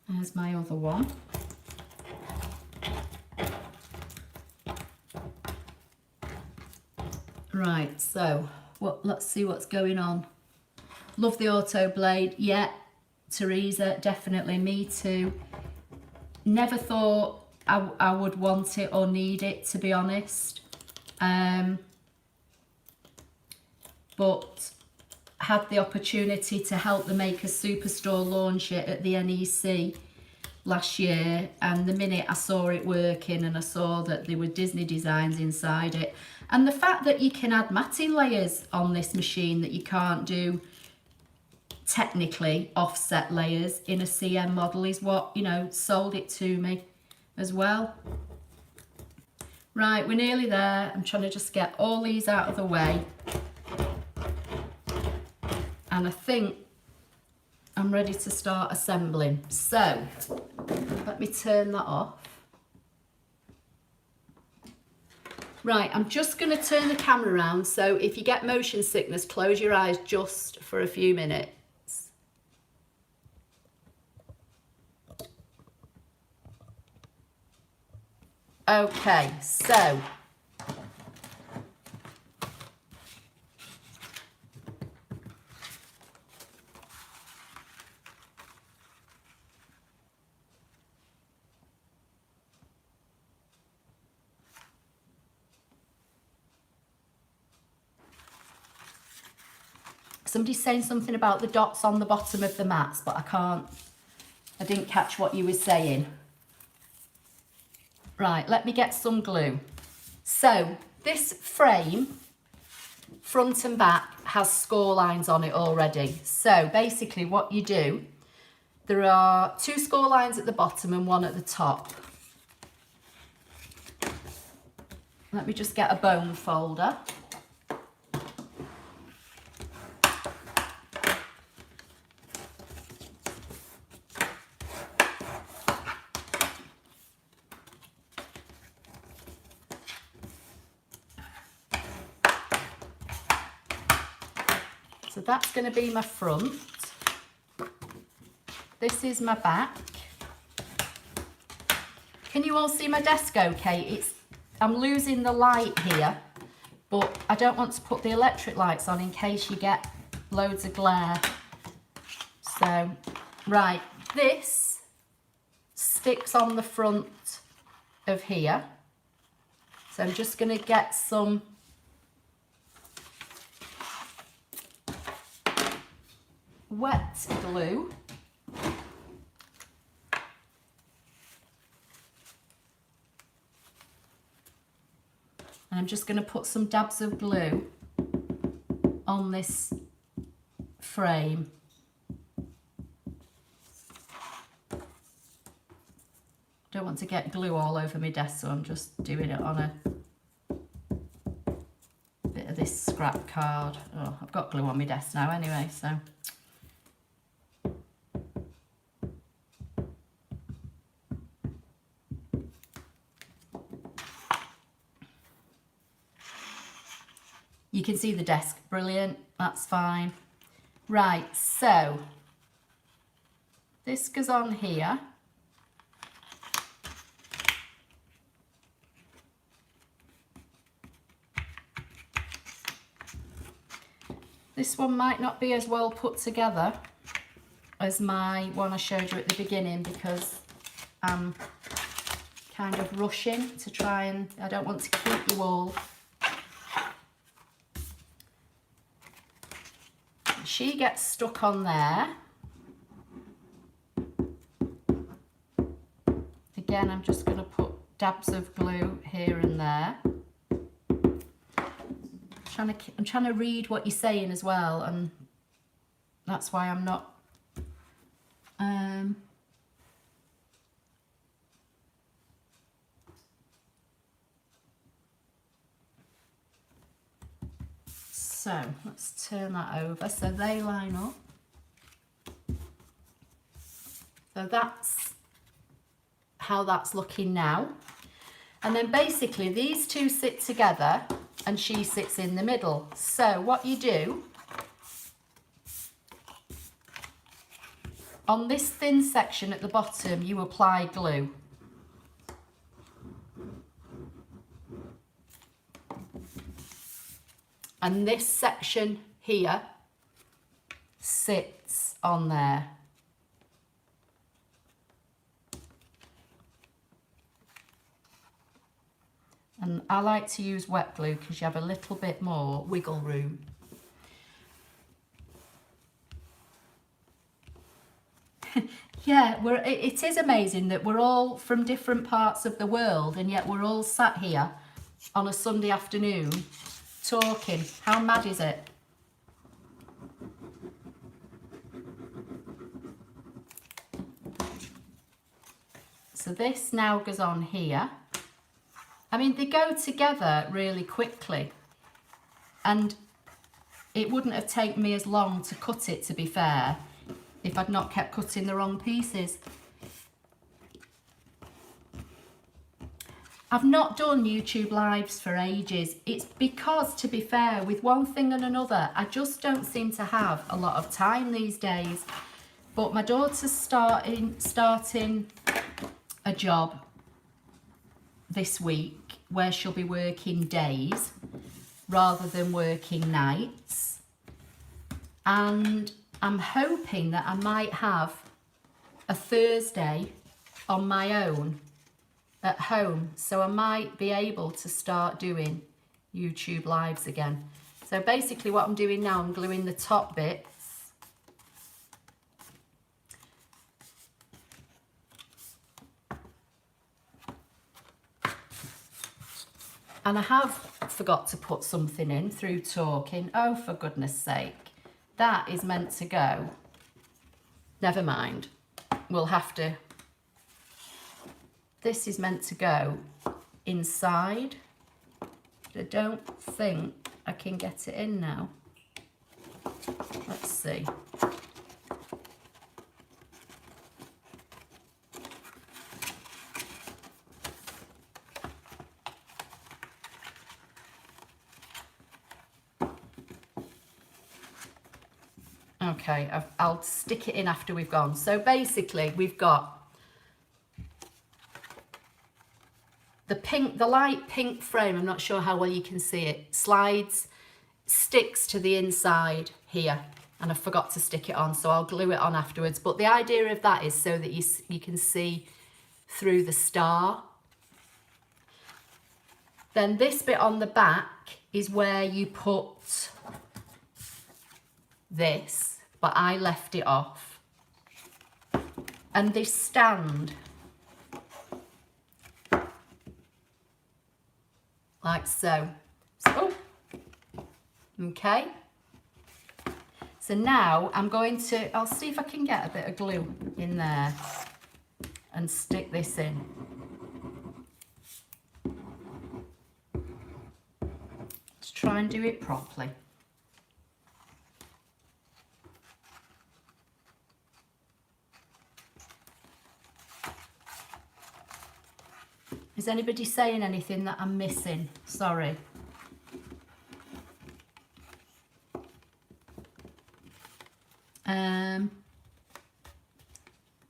There's my other one. Right, so let's see what's going on. Love the auto blade. Yeah, Teresa, definitely, me too. Never thought I would want it or need it, to be honest. But had the opportunity to help the Maker Superstore launch it at the NEC last year, and the minute I saw it working and I saw that there were Disney designs inside it, and the fact that you can add matting layers on this machine that you can't do technically offset layers in a CM model is what, you know, sold it to me as well. Right, we're nearly there. I'm trying to just get all these out of the way, and I think I'm ready to start assembling. So let me turn that off. Right, I'm just going to turn the camera around, so if you get motion sickness, close your eyes just for a few minutes. Okay, so somebody's saying something about the dots on the bottom of the mats, but I didn't catch what you were saying. Right, let me get some glue. So this frame, front and back, has score lines on it already. So basically what you do, there are 2 score lines at the bottom and 1 at the top. Let me just get a bone folder. So that's going to be my front. This is my back. Can you all see my desk okay? I'm losing the light here, but I don't want to put the electric lights on in case you get loads of glare. So, right, this sticks on the front of here. So I'm just going to get some wet glue. And I'm just going to put some dabs of glue on this frame. Don't want to get glue all over my desk, so I'm just doing it on a bit of this scrap card. Oh, I've got glue on my desk now anyway, so. You can see the desk, brilliant, that's fine. Right, so this goes on here. This one might not be as well put together as my one I showed you at the beginning because I'm kind of rushing to try and, I don't want to keep you all. She gets stuck on there. Again, I'm just going to put dabs of glue here and there. I'm trying to read what you're saying as well, and that's why I'm not. So let's turn that over so they line up. So that's how that's looking now. And then basically these two sit together and she sits in the middle. So what you do, on this thin section at the bottom, you apply glue. And this section here sits on there. And I like to use wet glue because you have a little bit more wiggle room. Yeah, it is amazing that we're all from different parts of the world and yet we're all sat here on a Sunday afternoon talking. How mad is it? So this now goes on here. I mean, they go together really quickly, and it wouldn't have taken me as long to cut it, to be fair, if I'd not kept cutting the wrong pieces. I've not done YouTube lives for ages. It's because, to be fair, with one thing and another, I just don't seem to have a lot of time these days. But my daughter's starting a job this week where she'll be working days rather than working nights, and I'm hoping that I might have a Thursday on my own at home, so I might be able to start doing YouTube lives again. So basically what I'm doing now, I'm gluing the top bits. And I have forgot to put something in through talking. Oh, for goodness sake. That is meant to go. Never mind. We'll have to... This is meant to go inside. But I don't think I can get it in now. Let's see. Okay, I'll stick it in after we've gone. So basically we've got the light pink frame, I'm not sure how well you can see it, slides, sticks to the inside here, and I forgot to stick it on, so I'll glue it on afterwards. But the idea of that is so that you can see through the star. Then this bit on the back is where you put this, but I left it off. And this stand, like so. So, okay. So now I'm going to, I'll see if I can get a bit of glue in there and stick this in. Let's try and do it properly. Is anybody saying anything that I'm missing? Sorry.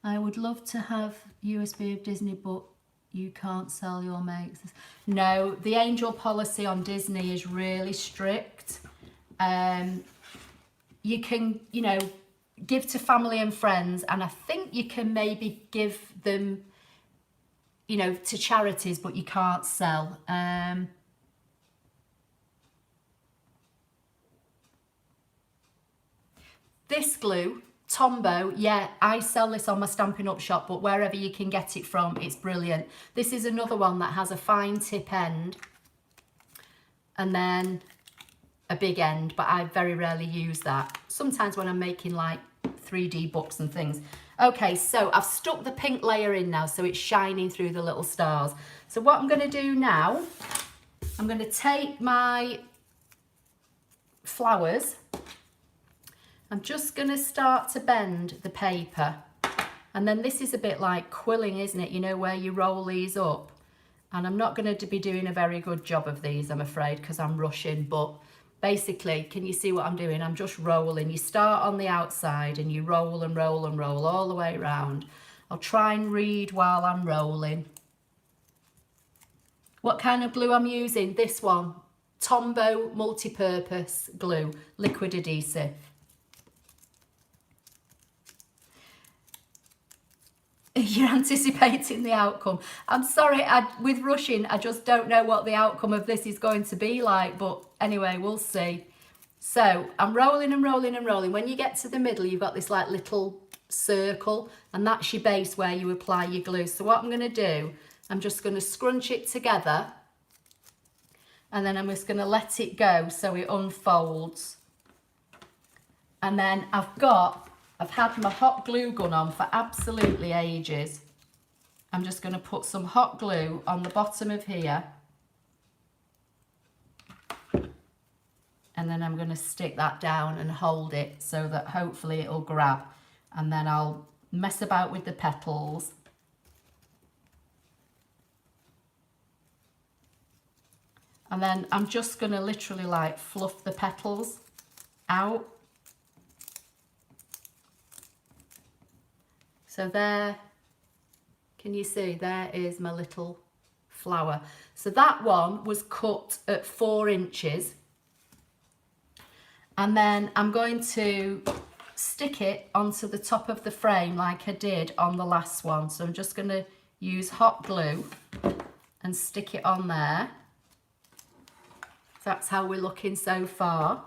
I would love to have USB of Disney, but you can't sell your makes. No, the angel policy on Disney is really strict. You can, you know, give to family and friends, and I think you can maybe give them, you know, to charities, but you can't sell. This glue, Tombow, yeah, I sell this on my Stampin' Up shop, but wherever you can get it from, it's brilliant. This is another one that has a fine tip end and then a big end, but I very rarely use that. Sometimes when I'm making like 3D books and things. Okay, so I've stuck the pink layer in now, so it's shining through the little stars. So what I'm going to do now, I'm going to take my flowers. I'm just going to start to bend the paper. And then this is a bit like quilling, isn't it? You know, where you roll these up. And I'm not going to be doing a very good job of these, I'm afraid, because I'm rushing. But basically, can you see what I'm doing? I'm just rolling. You start on the outside and you roll and roll and roll all the way around. I'll try and read while I'm rolling. What kind of glue I'm using? This one, Tombow multi-purpose glue, liquid adhesive. You're anticipating the outcome. I'm sorry, with rushing, I just don't know what the outcome of this is going to be like, but anyway, we'll see. So I'm rolling and rolling and rolling. When you get to the middle, you've got this like little circle, and that's your base where you apply your glue. So what I'm going to do, I'm just going to scrunch it together, and then I'm just going to let it go so it unfolds. And then I've had my hot glue gun on for absolutely ages. I'm just going to put some hot glue on the bottom of here, and then I'm going to stick that down and hold it so that hopefully it'll grab, and then I'll mess about with the petals. And then I'm just going to literally like fluff the petals out. So there, can you see, there is my little flower. So that one was cut at 4 inches. And then I'm going to stick it onto the top of the frame like I did on the last one. So I'm just going to use hot glue and stick it on there. That's how we're looking so far.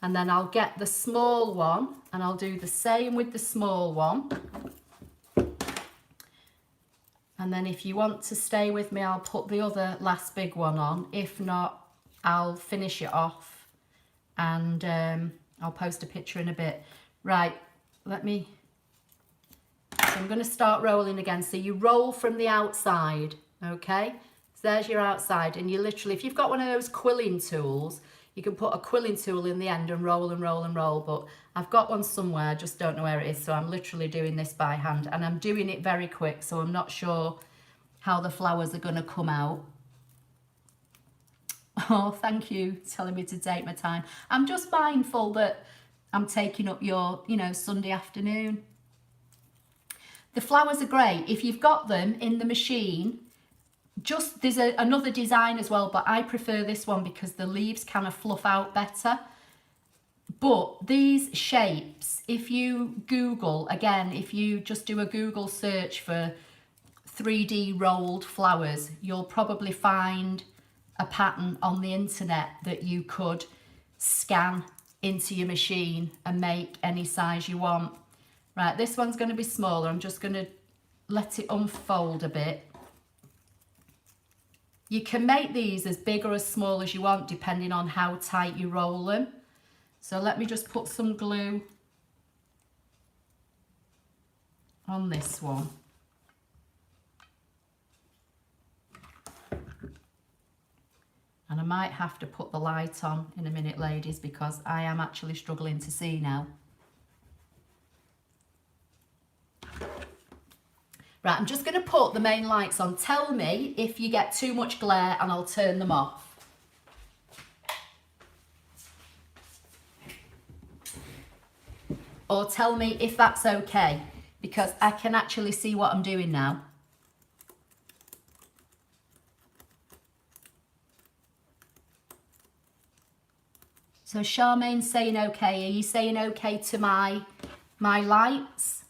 And then I'll get the small one and I'll do the same with the small one. And then if you want to stay with me, I'll put the other last big one on. If not, I'll finish it off and I'll post a picture in a bit. Right, so I'm going to start rolling again. So you roll from the outside, okay? So there's your outside, and you literally, if you've got one of those quilling tools, you can put a quilling tool in the end and roll and roll and roll, but I've got one somewhere, just don't know where it is, so I'm literally doing this by hand, and I'm doing it very quick, so I'm not sure how the flowers are going to come out. Oh, thank you, telling me to take my time. I'm just mindful that I'm taking up your, Sunday afternoon. The flowers are great. If you've got them in the machine, there's another design as well, but I prefer this one because the leaves kind of fluff out better. But these shapes, if you Google, again, if you just do a Google search for 3D rolled flowers, you'll probably find a pattern on the internet that you could scan into your machine and make any size you want. Right, this one's going to be smaller. I'm just going to let it unfold a bit. You can make these as big or as small as you want depending on how tight you roll them. So let me just put some glue on this one. And I might have to put the light on in a minute, ladies, because I am actually struggling to see now. Right, I'm just going to put the main lights on. Tell me if you get too much glare and I'll turn them off. Or tell me if that's okay, because I can actually see what I'm doing now. So Charmaine's saying okay. Are you saying okay to my lights?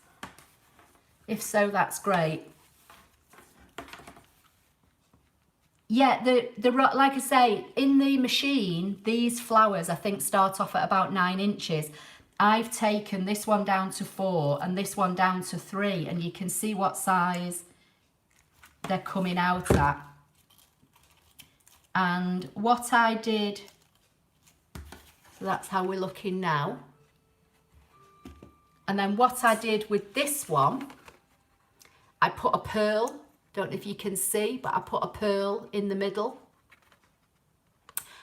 If so, that's great. Yeah, like I say, in the machine, these flowers I think start off at about 9 inches. I've taken this one down to 4 and this one down to 3, and you can see what size they're coming out at. And what I did, so that's how we're looking now. And then what I did with this one, I put a pearl, don't know if you can see, but I put a pearl in the middle.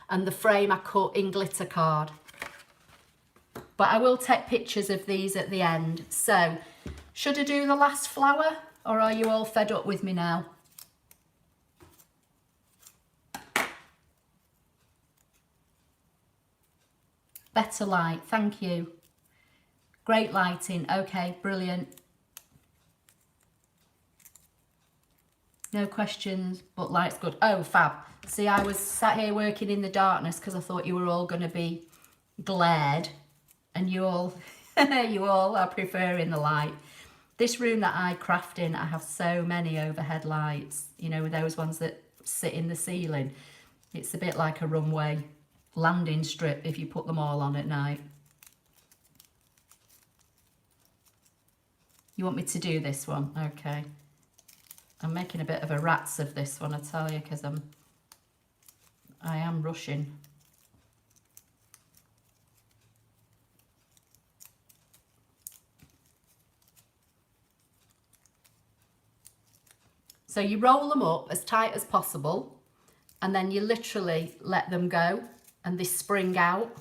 And the frame I cut in glitter card. But I will take pictures of these at the end. So, should I do the last flower, or are you all fed up with me now? Better light, thank you. Great lighting, okay, brilliant. No questions, but light's good. Oh, fab. See, I was sat here working in the darkness because I thought you were all going to be glared, and you all, you all are preferring the light. This room that I craft in, I have so many overhead lights, with those ones that sit in the ceiling. It's a bit like a runway landing strip if you put them all on at night. You want me to do this one? Okay. I'm making a bit of a rat's of this one, I tell you, because I am rushing. So you roll them up as tight as possible, and then you literally let them go and they spring out.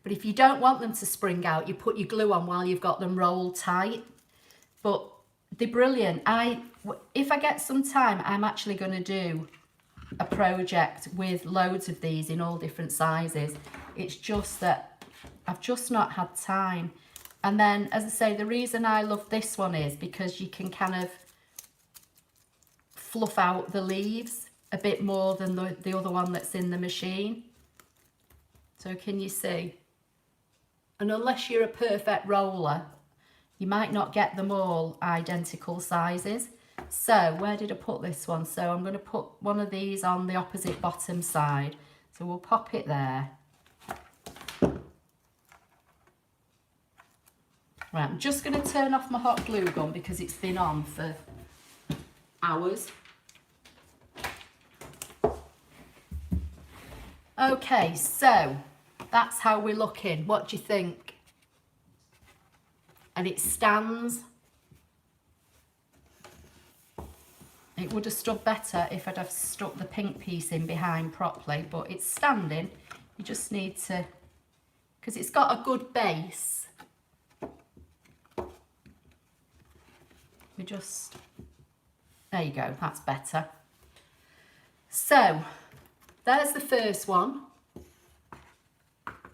But if you don't want them to spring out, you put your glue on while you've got them rolled tight. But they're brilliant. If I get some time, I'm actually going to do a project with loads of these in all different sizes. It's just that I've just not had time. And then, as I say, the reason I love this one is because you can kind of fluff out the leaves a bit more than the other one that's in the machine. So can you see? And unless you're a perfect roller, you might not get them all identical sizes. So where did I put this one? So I'm going to put one of these on the opposite bottom side. So we'll pop it there. Right, I'm just going to turn off my hot glue gun because it's been on for hours. Okay, so that's how we're looking. What do you think? And it stands. It would have stood better if I'd have stuck the pink piece in behind properly, but it's standing. You just need to, because it's got a good base. We just, there you go, that's better. So, there's the first one.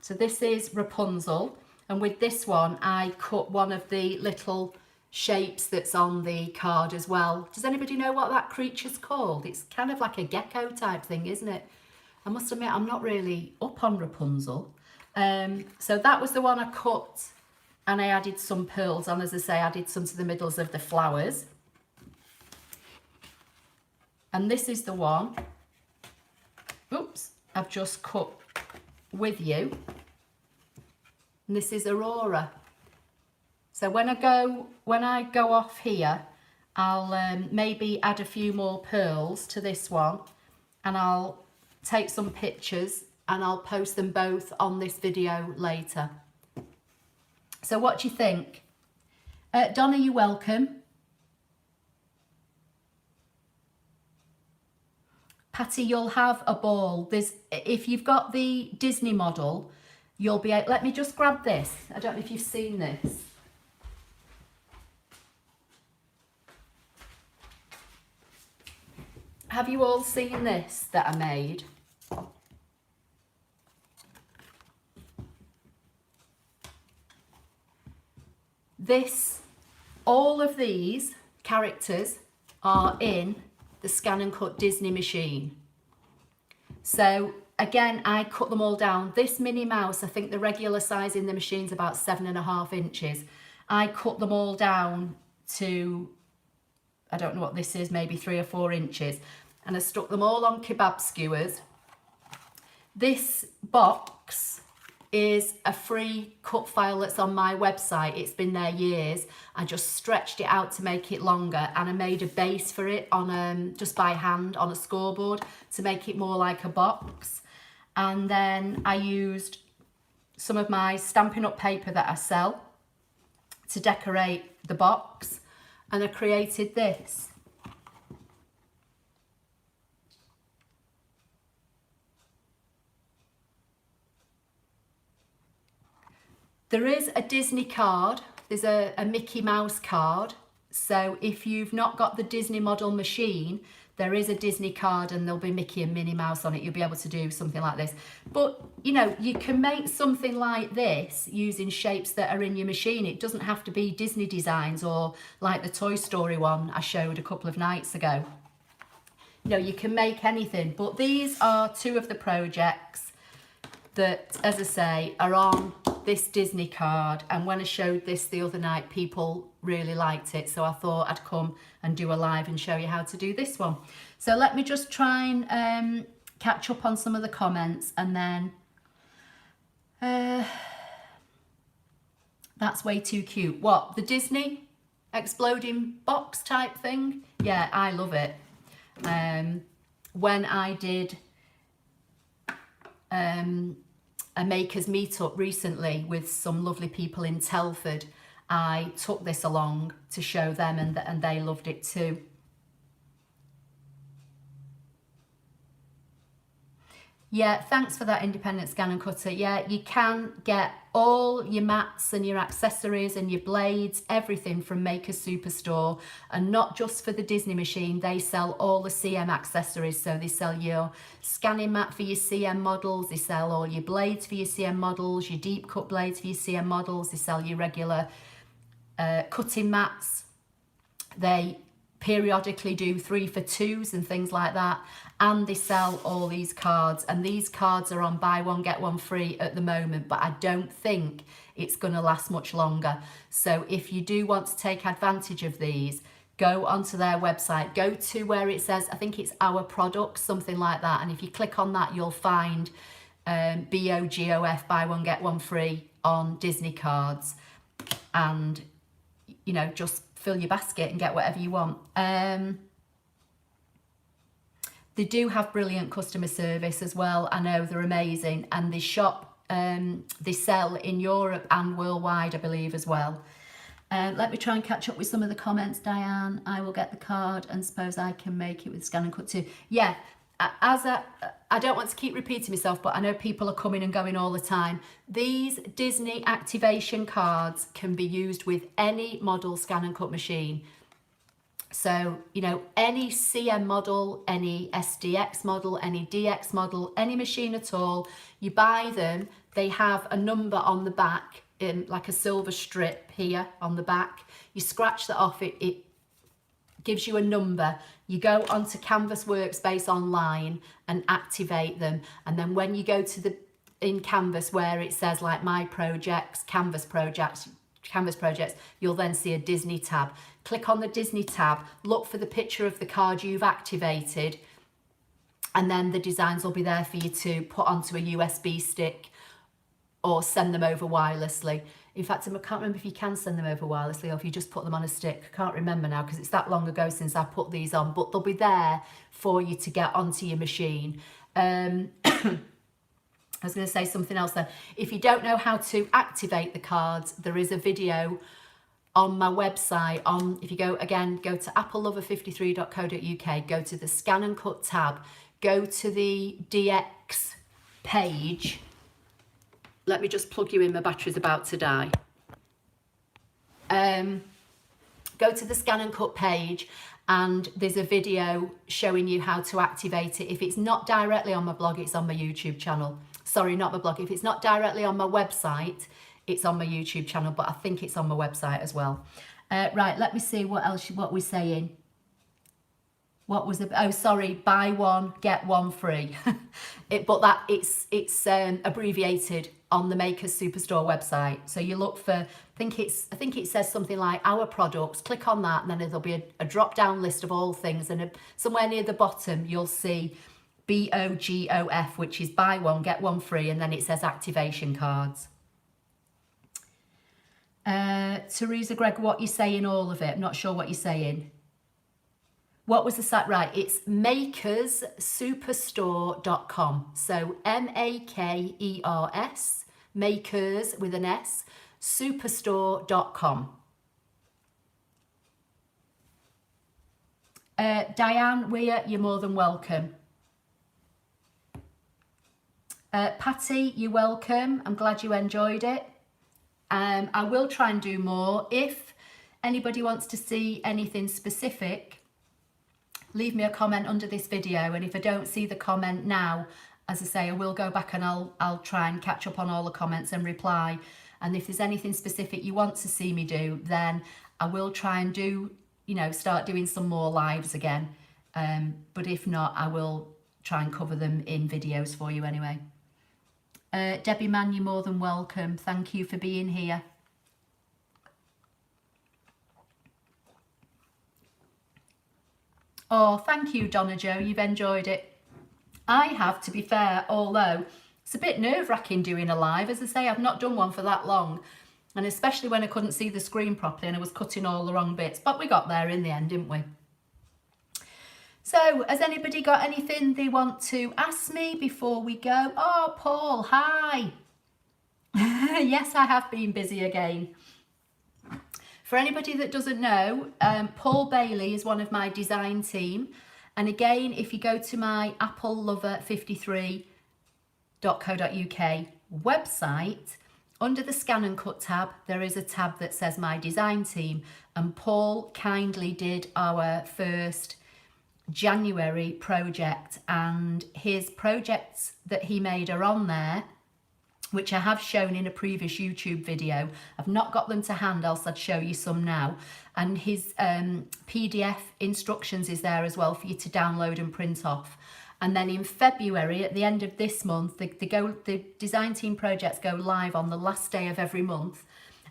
So this is Rapunzel, and with this one I cut one of the little shapes that's on the card as well. Does anybody know what that creature's called? It's kind of like a gecko type thing, isn't it? I must admit I'm not really up on Rapunzel. So that was the one I cut, and I added some pearls on, as I say, added some to the middles of the flowers. And this is the one, oops, I've just cut with you. And this is Aurora. So when I go off here, I'll maybe add a few more pearls to this one, and I'll take some pictures and I'll post them both on this video later. So what do you think? Donna, you're welcome. Patty, you'll have a ball. If you've got the Disney model, you'll be able, let me just grab this. I don't know if you've seen this. Have you all seen this that I made? All of these characters are in the ScanNCut Disney machine. So again, I cut them all down. This Minnie Mouse, I think the regular size in the machine is about 7.5 inches. I cut them all down to, I don't know what this is, maybe 3 or 4 inches. And I stuck them all on kebab skewers. This box is a free cut file that's on my website. It's been there years. I just stretched it out to make it longer, and I made a base for it on just by hand on a scoreboard to make it more like a box. And then I used some of my Stampin' Up paper that I sell to decorate the box, and I created this. There is a Disney card, there's a Mickey Mouse card, so if you've not got the Disney model machine, there is a Disney card and there'll be Mickey and Minnie Mouse on it. You'll be able to do something like this. But, you know, you can make something like this using shapes that are in your machine. It doesn't have to be Disney designs or like the Toy Story one I showed a couple of nights ago. You know, you can make anything, but these are two of the projects that, as I say, are on this Disney card, and when I showed this the other night, people really liked it, so I thought I'd come and do a live and show you how to do this one. So let me just try and catch up on some of the comments, and then that's way too cute. What, the Disney? exploding box type thing. Yeah, I love it. When I did a makers meetup recently with some lovely people in Telford, I took this along to show them, and they loved it too. Yeah, thanks for that, independent scan and cutter. Yeah, you can get all your mats and your accessories and your blades, everything from Makers Superstore, and not just for the Disney machine. They sell all the CM accessories. So they sell your scanning mat for your CM models, they sell all your blades for your CM models, your deep cut blades for your CM models, they sell your regular cutting mats. They periodically do 3-for-2s and things like that, and they sell all these cards, and these cards are on buy one get one free at the moment, but I don't think it's going to last much longer. So if you do want to take advantage of these, go onto their website, go to where it says, I think it's Our Products, something like that, and if you click on that, you'll find BOGOF, buy one get one free on Disney cards, and you know, just fill your basket and get whatever you want. They do have brilliant customer service as well. I know they're amazing, and they shop, they sell in Europe and worldwide, I believe, as well. Let me try and catch up with some of the comments. Diane, I will get the card and suppose I can make it with ScanNCut too. Yeah, I don't want to keep repeating myself, but I know people are coming and going all the time. These Disney activation cards can be used with any model ScanNCut machine. So, you know, any CM model, any SDX model, any DX model, any machine at all, you buy them, they have a number on the back, in like a silver strip here on the back. You scratch that off, it gives you a number. You go onto Canvas Workspace online and activate them, and then when you go to in Canvas where it says like My Projects, Canvas Projects, you'll then see a Disney tab. Click on the Disney tab, look for the picture of the card you've activated, and then the designs will be there for you to put onto a USB stick or send them over wirelessly. In fact, I can't remember if you can send them over wirelessly or if you just put them on a stick. I can't remember now because it's that long ago since I put these on, but they'll be there for you to get onto your machine. I was going to say something else there. If you don't know how to activate the cards, there is a video on my website. If you go to applelover53.co.uk, go to the ScanNCut tab, go to the DX page. Let me just plug you in, my battery's about to die. Go to the ScanNCut page, and there's a video showing you how to activate it. If it's not directly on my blog, it's on my YouTube channel. Sorry, not my blog. If it's not directly on my website, it's on my YouTube channel, but I think it's on my website as well. Right, let me see what we're saying. What was the, oh sorry, buy one, get one free. But it's abbreviated on the Makers Superstore website. So you look for, I think it says something like Our Products, click on that, and then there'll be a drop down list of all things, and somewhere near the bottom you'll see BOGOF, which is buy one, get one free, and then it says activation cards. Teresa Greg, what you saying, all of it? I'm not sure what you're saying. What was the site? Right, it's makersuperstore.com. So MAKERS, makers with an S, superstore.com. Diane Weir, you're more than welcome. Patty, you're welcome. I'm glad you enjoyed it. I will try and do more. If anybody wants to see anything specific, leave me a comment under this video, and if I don't see the comment now, as I say, I will go back and I'll try and catch up on all the comments and reply. And if there's anything specific you want to see me do, then I will try and do, you know, start doing some more lives again. But if not, I will try and cover them in videos for you anyway. Debbie Mann, you're more than welcome. Thank you for being here. Oh, thank you, Donna Jo. You've enjoyed it. I have, to be fair, although it's a bit nerve-wracking doing a live. As I say, I've not done one for that long. And especially when I couldn't see the screen properly and I was cutting all the wrong bits. But we got there in the end, didn't we? So, has anybody got anything they want to ask me before we go? Oh, Paul, hi. Yes, I have been busy again. For anybody that doesn't know, Paul Bailey is one of my design team. And again, if you go to my applelover53.co.uk website, under the ScanNCut tab, there is a tab that says my design team. And Paul kindly did our first January project, and his projects that he made are on there, which I have shown in a previous YouTube video. I've not got them to hand, else I'd show you some now. And his PDF instructions is there as well for you to download and print off. And then in February, at the end of this month, the design team projects go live on the last day of every month.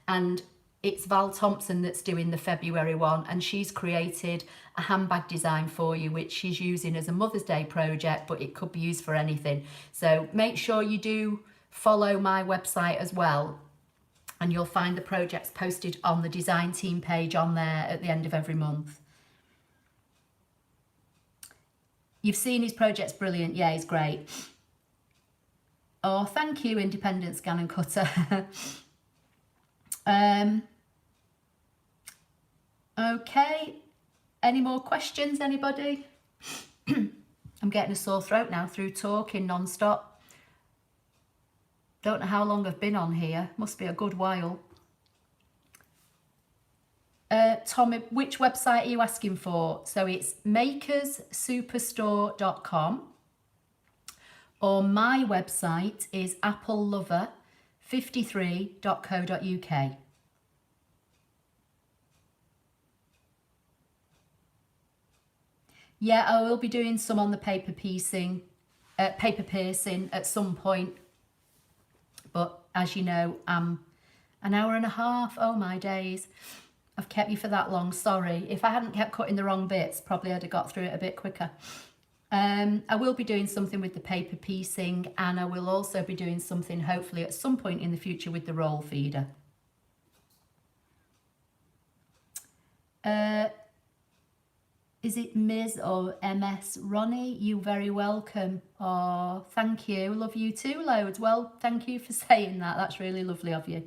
And it's Val Thompson that's doing the February one, and she's created a handbag design for you, which she's using as a Mother's Day project, but it could be used for anything. So make sure you do follow my website as well, and you'll find the projects posted on the design team page on there at the end of every month. You've seen his projects, brilliant. Yeah, he's great. Oh, thank you, Independent Scan and Cutter. Okay, any more questions, anybody? I'm getting a sore throat now through talking non-stop. Don't know how long I've been on here, must be a good while. Tom, which website are you asking for? So it's makerssuperstore.com, or my website is applelover53.co.uk. Yeah, I will be doing some on the paper piercing at some point. But as you know, I'm an hour and a half. Oh my days. I've kept you for that long. Sorry. If I hadn't kept cutting the wrong bits, probably I'd have got through it a bit quicker. I will be doing something with the paper piecing, and I will also be doing something hopefully at some point in the future with the roll feeder. Is it Ms. or MS Ronnie? You very welcome. Oh, thank you. Love you too, loads. Well, thank you for saying that. That's really lovely of you.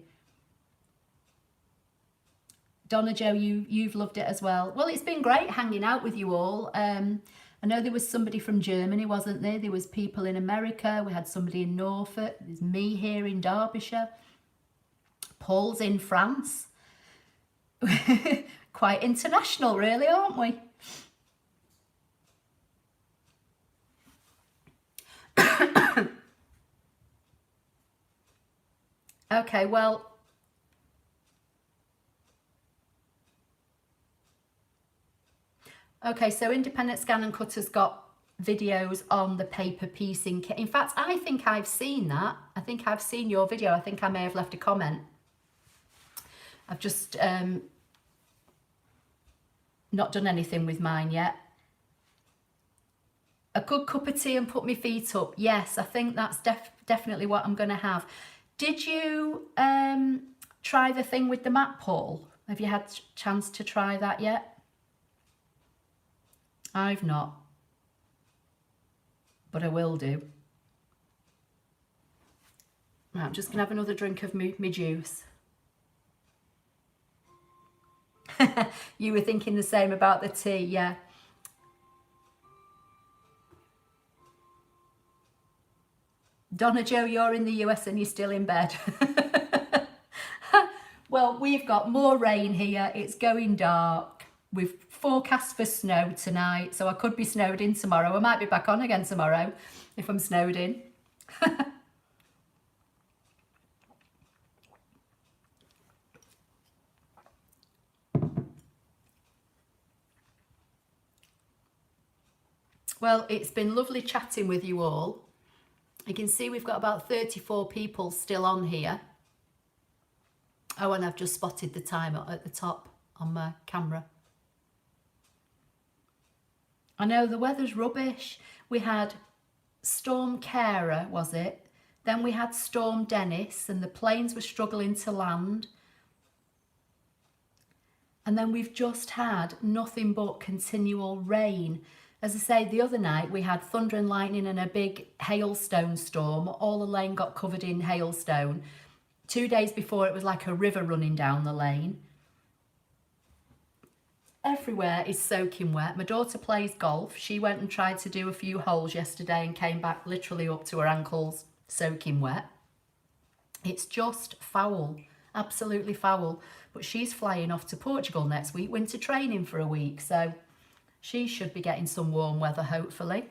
Donna Jo, you've loved it as well. Well, it's been great hanging out with you all. I know there was somebody from Germany, wasn't there? There was people in America. We had somebody in Norfolk. There's me here in Derbyshire. Paul's in France. Quite international, really, aren't we? Okay, well, okay, so Independent Scan and Cutter's got videos on the paper piecing kit. In fact, I think I've seen that. I think I've seen your video. I think I may have left a comment. I've just not done anything with mine yet. A good cup of tea and put my feet up. Yes, I think that's definitely what I'm going to have. Did you try the thing with the mat, Paul? Have you had a chance to try that yet? I've not, but I will do. Right, I'm just going to have another drink of my juice. You were thinking the same about the tea, yeah. Donna Jo, you're in the US and you're still in bed. Well, we've got more rain here. It's going dark. We've forecast for snow tonight, so I could be snowed in tomorrow. I might be back on again tomorrow if I'm snowed in. Well, it's been lovely chatting with you all. You can see we've got about 34 people still on here. Oh, and I've just spotted the timer at the top on my camera. I know the weather's rubbish. We had Storm Kara, was it? Then we had Storm Dennis, and the planes were struggling to land. And then we've just had nothing but continual rain. As I say, the other night we had thunder and lightning and a big hailstone storm. All the lane got covered in hailstone. 2 days before, it was like a river running down the lane. Everywhere is soaking wet. My daughter plays golf. She went and tried to do a few holes yesterday and came back literally up to her ankles, soaking wet. It's just foul, absolutely foul. But she's flying off to Portugal next week, winter training for a week. So she should be getting some warm weather, hopefully.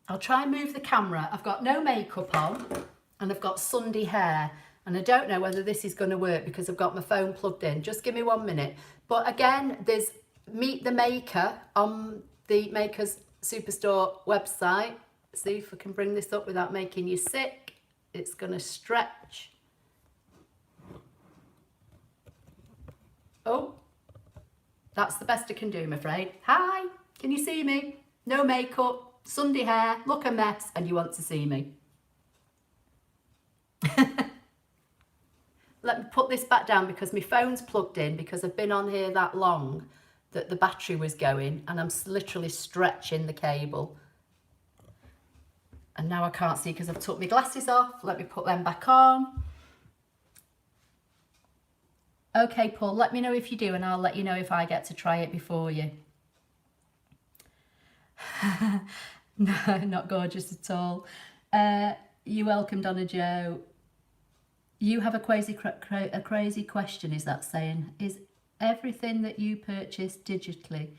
I'll try and move the camera. I've got no makeup on and I've got Sunday hair, and I don't know whether this is going to work because I've got my phone plugged in. Just give me 1 minute. But again, there's Meet the Maker on the Makers Superstore website. See if I can bring this up without making you sick. It's going to stretch. Oh, that's the best I can do, I'm afraid. Hi, can you see me? No makeup. Sunday hair, look a mess, and you want to see me. Let me put this back down because my phone's plugged in because I've been on here that long that the battery was going, and I'm literally stretching the cable. And now I can't see because I've took my glasses off. Let me put them back on. Okay, Paul, let me know if you do, and I'll let you know if I get to try it before you. No, not gorgeous at all. You're welcome, Donna Joe. You have a crazy question, is that saying? Is everything that you purchase digitally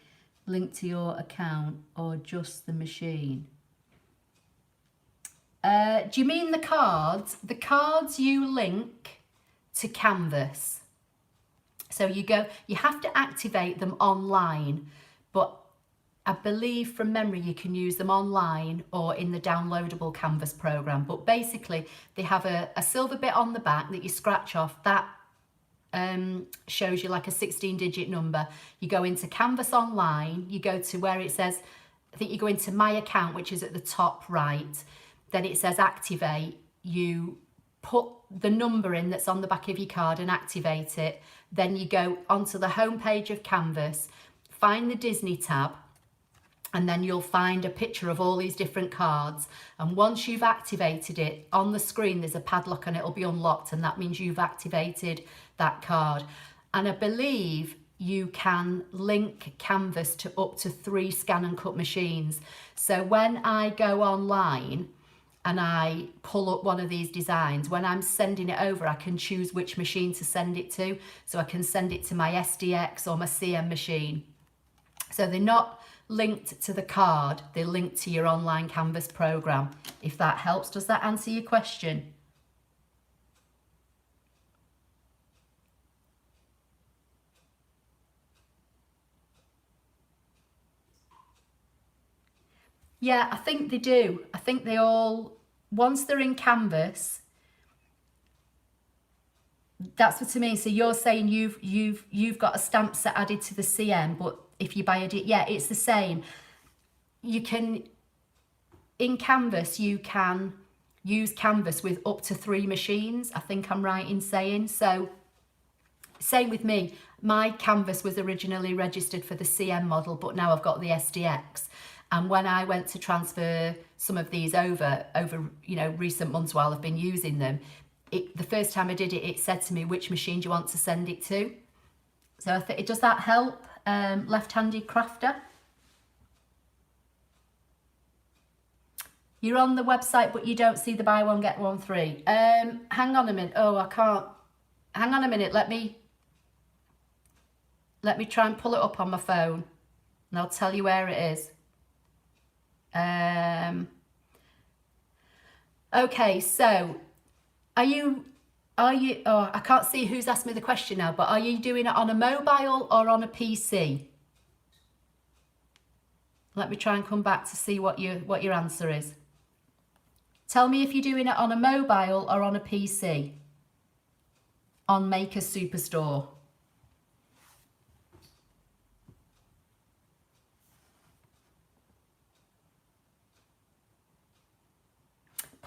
linked to your account or just the machine? Do you mean the cards? The cards you link to Canvas. So you have to activate them online, but I believe from memory you can use them online or in the downloadable Canvas program. But basically they have a silver bit on the back that you scratch off. That shows you like a 16-digit number. You go into Canvas online, you go to where it says, I think you go into My Account, which is at the top right. Then it says activate. You put the number in that's on the back of your card and activate it. Then you go onto the home page of Canvas, find the Disney tab, and then you'll find a picture of all these different cards. And once you've activated it, on the screen there's a padlock and it'll be unlocked, and that means you've activated that card. And I believe you can link Canvas to up to 3 ScanNCut machines. So when I go online and I pull up one of these designs, when I'm sending it over, I can choose which machine to send it to. So I can send it to my SDX or my CM machine. So they're not linked to the card, they're linked to your online Canvas program, if that helps. Does that answer your question? Yeah, I think they do. I think they all, once they're in Canvas, that's what I mean. So you're saying you've got a stamp set added to the CM, but if you buy a yeah, it's the same. You can, in Canvas, you can use Canvas with up to 3 machines. I think I'm right in saying. So same with me. My Canvas was originally registered for the CM model, but now I've got the SDX. And when I went to transfer some of these over recent months while I've been using them, the first time I did it, it said to me, which machine do you want to send it to? So I think, does that help, left-handed crafter? You're on the website, but you don't see the buy one, get one free. Hang on a minute. Oh, I can't. Hang on a minute. Let me try and pull it up on my phone, and I'll tell you where it is. Okay, so are you, oh, I can't see who's asked me the question now, but are you doing it on a mobile or on a PC? Let me try and come back to see what your answer is. Tell me if you're doing it on a mobile or on a PC on Maker Superstore.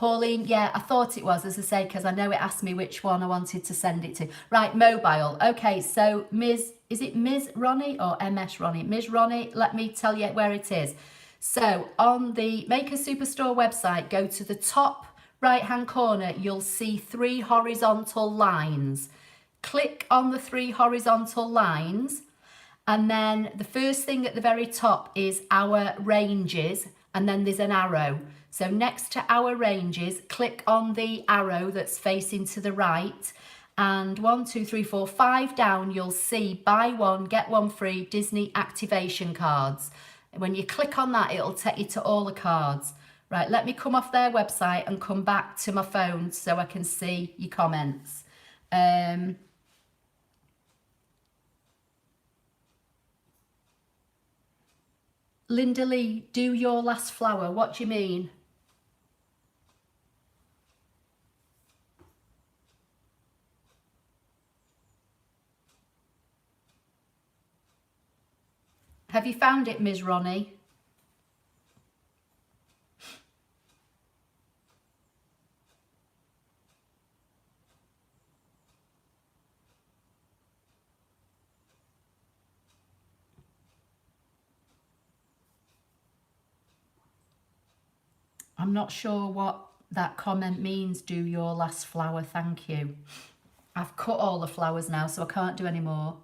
Pauline, yeah, I thought it was, as I say, because I know it asked me which one I wanted to send it to. Right, mobile. Okay, so is it Ms. Ronnie or MS Ronnie? Ms. Ronnie, let me tell you where it is. So on the Maker Superstore website, go to the top right-hand corner, you'll see 3 horizontal lines. Click on the 3 horizontal lines, and then the first thing at the very top is our ranges, and then there's an arrow. So next to our ranges, click on the arrow that's facing to the right, and 1, 2, 3, 4, 5 down, you'll see buy one, get one free Disney activation cards. When you click on that, it'll take you to all the cards. Right, let me come off their website and come back to my phone so I can see your comments. Linda Lee, do your last flower. What do you mean? Have you found it, Ms. Ronnie? I'm not sure what that comment means, do your last flower, thank you. I've cut all the flowers now, so I can't do any more.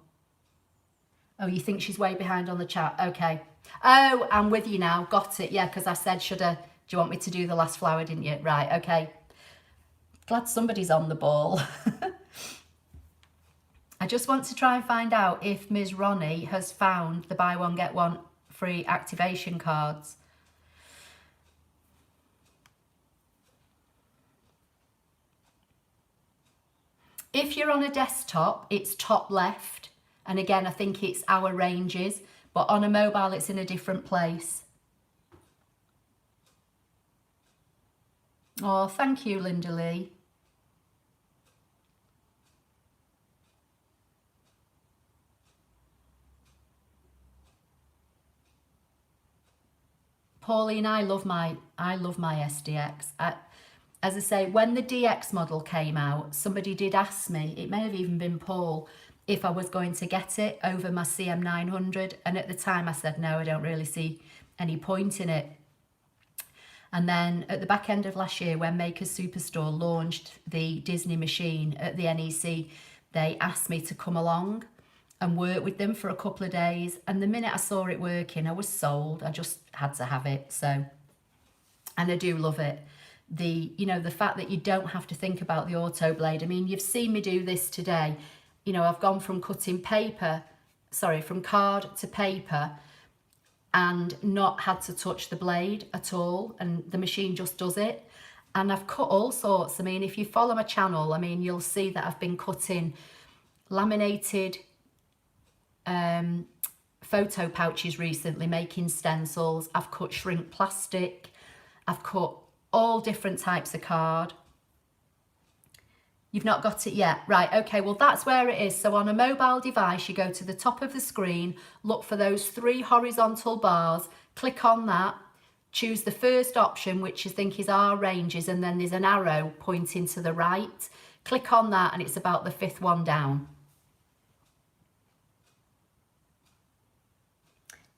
Oh, you think she's way behind on the chat? Okay. Oh, I'm with you now. Got it. Yeah, because I said, do you want me to do the last flower, didn't you? Right, okay. Glad somebody's on the ball. I just want to try and find out if Ms. Ronnie has found the buy one, get one free activation cards. If you're on a desktop, it's top left. And again, I think it's our ranges, but on a mobile, it's in a different place. Oh, thank you, Linda Lee. Pauline, I love my SDX. As I say, when the DX model came out, somebody did ask me, it may have even been Paul, if I was going to get it over my CM900. And at the time I said, no, I don't really see any point in it. And then at the back end of last year, when Maker Superstore launched the Disney machine at the NEC, they asked me to come along and work with them for a couple of days. And the minute I saw it working, I was sold. I just had to have it. So, and I do love it. The fact that you don't have to think about the auto blade. I mean, you've seen me do this today. You know, I've gone from cutting from card to paper and not had to touch the blade at all. And the machine just does it. And I've cut all sorts. I mean, if you follow my channel, I mean, you'll see that I've been cutting laminated photo pouches recently, making stencils. I've cut shrink plastic. I've cut all different types of card. You've not got it yet? Right, okay, well that's where it is. So on a mobile device, you go to the top of the screen, look for those 3 horizontal bars, click on that, choose the first option, which I think is our ranges, and then there's an arrow pointing to the right. Click on that and it's about the 5th one down.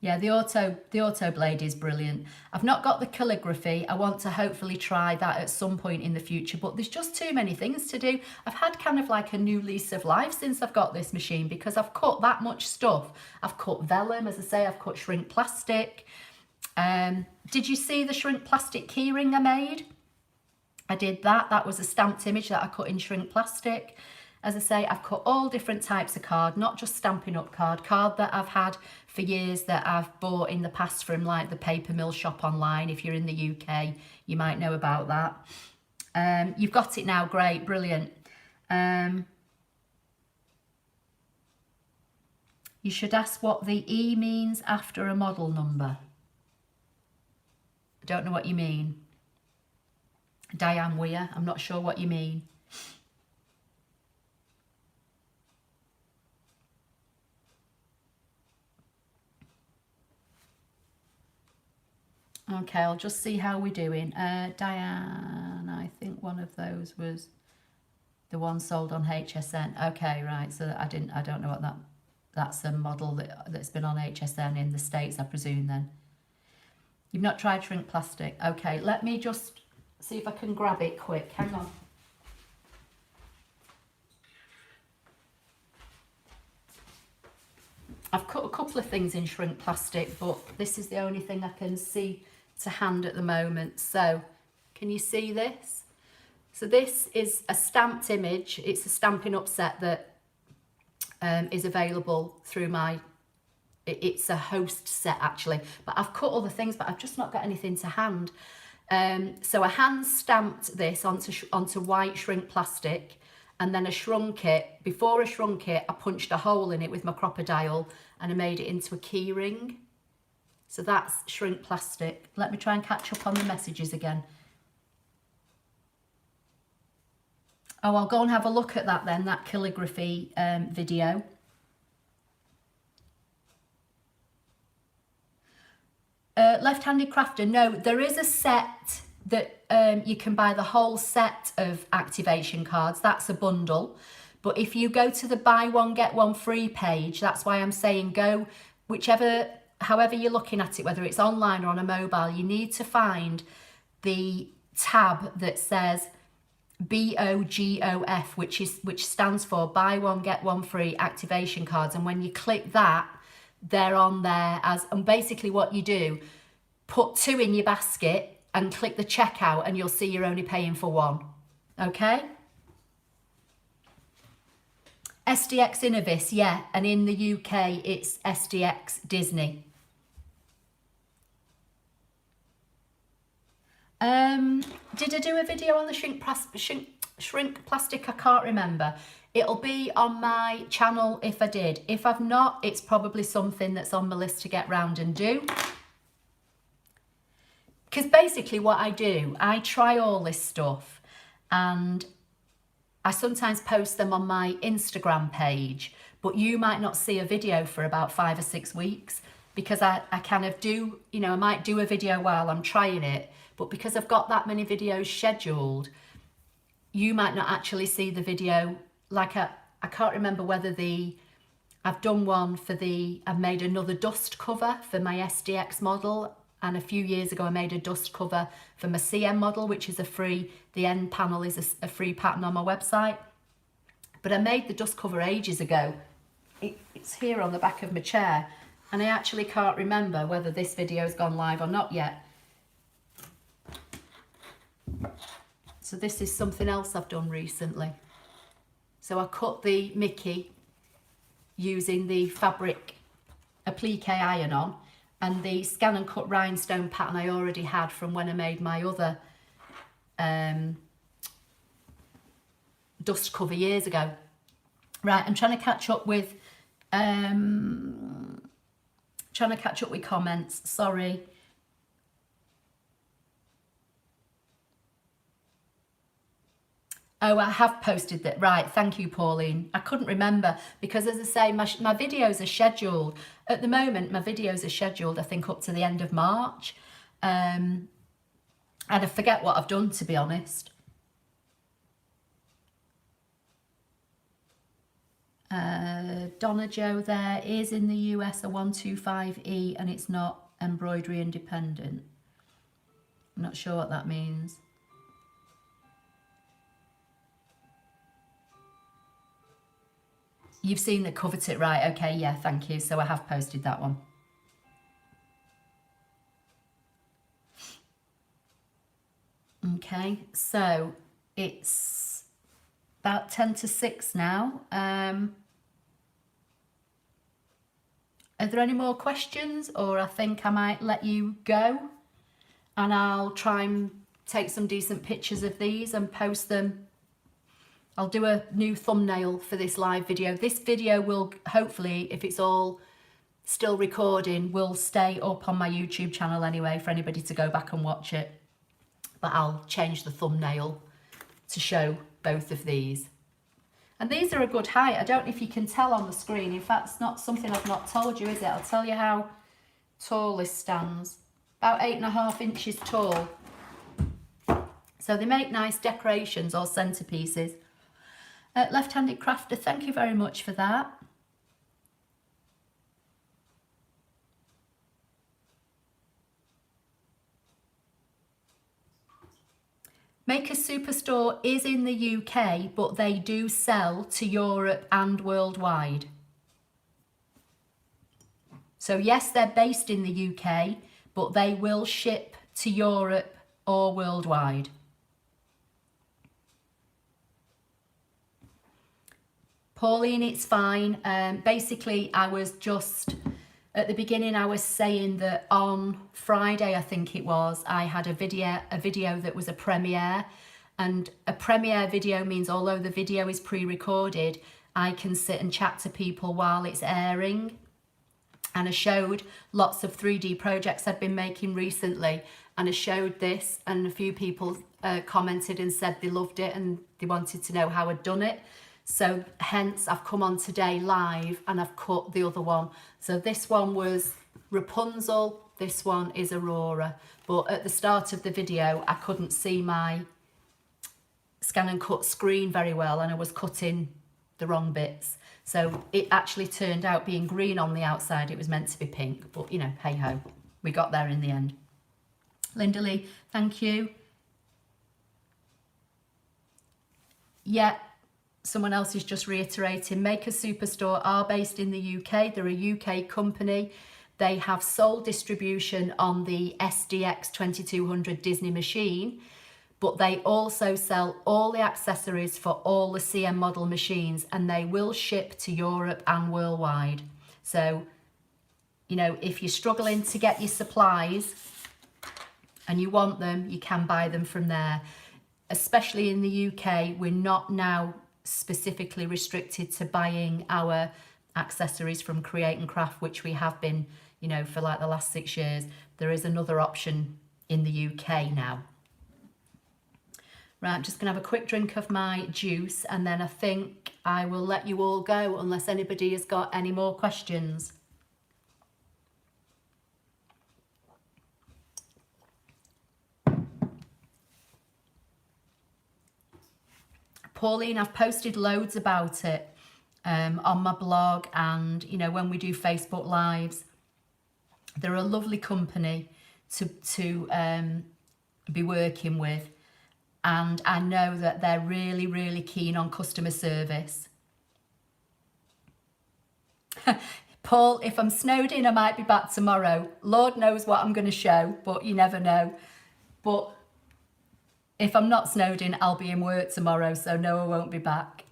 Yeah, the auto blade is brilliant. I've not got the calligraphy. I want to hopefully try that at some point in the future, but there's just too many things to do. I've had kind of like a new lease of life since I've got this machine because I've cut that much stuff. I've cut vellum, as I say, I've cut shrink plastic. Did you see the shrink plastic keyring I made? I did that. That was a stamped image that I cut in shrink plastic. As I say, I've cut all different types of card, not just Stampin' Up card that I've had for years that I've bought in the past from like the paper mill shop online. If you're in the UK, you might know about that. You've got it now, great, brilliant. You should ask what the E means after a model number. I don't know what you mean. Diane Weir, I'm not sure what you mean. Okay, I'll just see how we're doing. Diane, I think one of those was the one sold on HSN. Okay, right. So I don't know what that's a model that's been on HSN in the States, I presume then. You've not tried shrink plastic. Okay, let me just see if I can grab it quick. Hang on. I've cut a couple of things in shrink plastic, but this is the only thing I can see to hand at the moment. So, can you see this? So this is a stamped image. It's a Stampin' Up set that is available through my, it's a host set actually, but I've cut other things, but I've just not got anything to hand. So I hand stamped this onto white shrink plastic, and then I shrunk it. Before I shrunk it, I punched a hole in it with my crocodile and I made it into a key ring. So that's shrink plastic. Let me try and catch up on the messages again. Oh, I'll go and have a look at that then, that calligraphy video. Left-handed crafter, no, there is a set that you can buy the whole set of activation cards. That's a bundle. But if you go to the buy one, get one free page, that's why I'm saying go however you're looking at it, whether it's online or on a mobile, you need to find the tab that says BOGOF, which stands for buy one, get one free activation cards. And when you click that, they're on there and basically what you do, put 2 in your basket and click the checkout and you'll see you're only paying for 1. Okay? SDX Innovis, yeah, and in the UK it's SDX Disney. Did I do a video on the shrink plastic? I can't remember. It'll be on my channel if I did. If I've not, it's probably something that's on my list to get round and do. Because basically what I do, I try all this stuff and I sometimes post them on my Instagram page, but you might not see a video for about 5 or 6 weeks because I kind of do, you know, I might do a video while I'm trying it, but because I've got that many videos scheduled, you might not actually see the video. Like I can't remember whether I've done one for I've made another dust cover for my SDX model. And a few years ago, I made a dust cover for my CM model, which is the end panel is a free pattern on my website. But I made the dust cover ages ago. It's here on the back of my chair. And I actually can't remember whether this video's gone live or not yet. So this is something else I've done recently. So I cut the Mickey using the fabric applique iron-on, and the ScanNCut rhinestone pattern I already had from when I made my other dust cover years ago. Right, I'm trying to catch up with comments, sorry. Oh, I have posted that. Right, thank you, Pauline. I couldn't remember because, as I say, my videos are scheduled. At the moment, my videos are scheduled, I think, up to the end of March. And I forget what I've done, to be honest. Donna Jo there is in the US a 125E and it's not embroidery independent. I'm not sure what that means. You've seen the covered it, right? Okay, yeah, thank you. So I have posted that one. Okay, so it's about 10 to 6 now. Are there any more questions, or I think I might let you go and I'll try and take some decent pictures of these and post them. I'll do a new thumbnail for this live video. This video will hopefully, if it's all still recording, will stay up on my YouTube channel anyway for anybody to go back and watch it. But I'll change the thumbnail to show both of these. And these are a good height. I don't know if you can tell on the screen. In fact, it's not something I've not told you, is it? I'll tell you how tall this stands. about 8.5 inches tall. So they make nice decorations or centerpieces. Left-handed crafter, thank you very much for that. Maker Superstore is in the UK, but they do sell to Europe and worldwide. So yes, they're based in the UK, but they will ship to Europe or worldwide. Pauline, it's fine. Basically, I was just, at the beginning, I was saying that on Friday, I think it was, I had a video that was a premiere. And a premiere video means although the video is pre-recorded, I can sit and chat to people while it's airing. And I showed lots of 3D projects I'd been making recently, and I showed this, and a few people commented and said they loved it and they wanted to know how I'd done it. So hence I've come on today live and I've cut the other one. So this one was Rapunzel, this one is Aurora. But at the start of the video I couldn't see my ScanNCut screen very well, and I was cutting the wrong bits. So it actually turned out being green on the outside. It was meant to be pink, but you know, hey ho, we got there in the end. Linda Lee, thank you. Yeah, someone else is just reiterating, Maker Superstore are based in the UK. They're a UK company. They have sole distribution on the SDX 2200 Disney machine, but they also sell all the accessories for all the CM model machines, and they will ship to Europe and worldwide. So, you know, if you're struggling to get your supplies and you want them, you can buy them from there. Especially in the UK, we're not now specifically restricted to buying our accessories from Create and Craft, which we have been, you know, for like the last 6 years. There is another option in the UK now. Right, I'm just gonna have a quick drink of my juice and then I think I will let you all go unless anybody has got any more questions. Pauline, I've posted loads about it on my blog, and you know, when we do Facebook Lives. They're a lovely company to be working with, and I know that they're really, really keen on customer service. Paul, if I'm snowed in, I might be back tomorrow. Lord knows what I'm going to show, but you never know. But if I'm not snowed in, I'll be in work tomorrow, so no, I won't be back.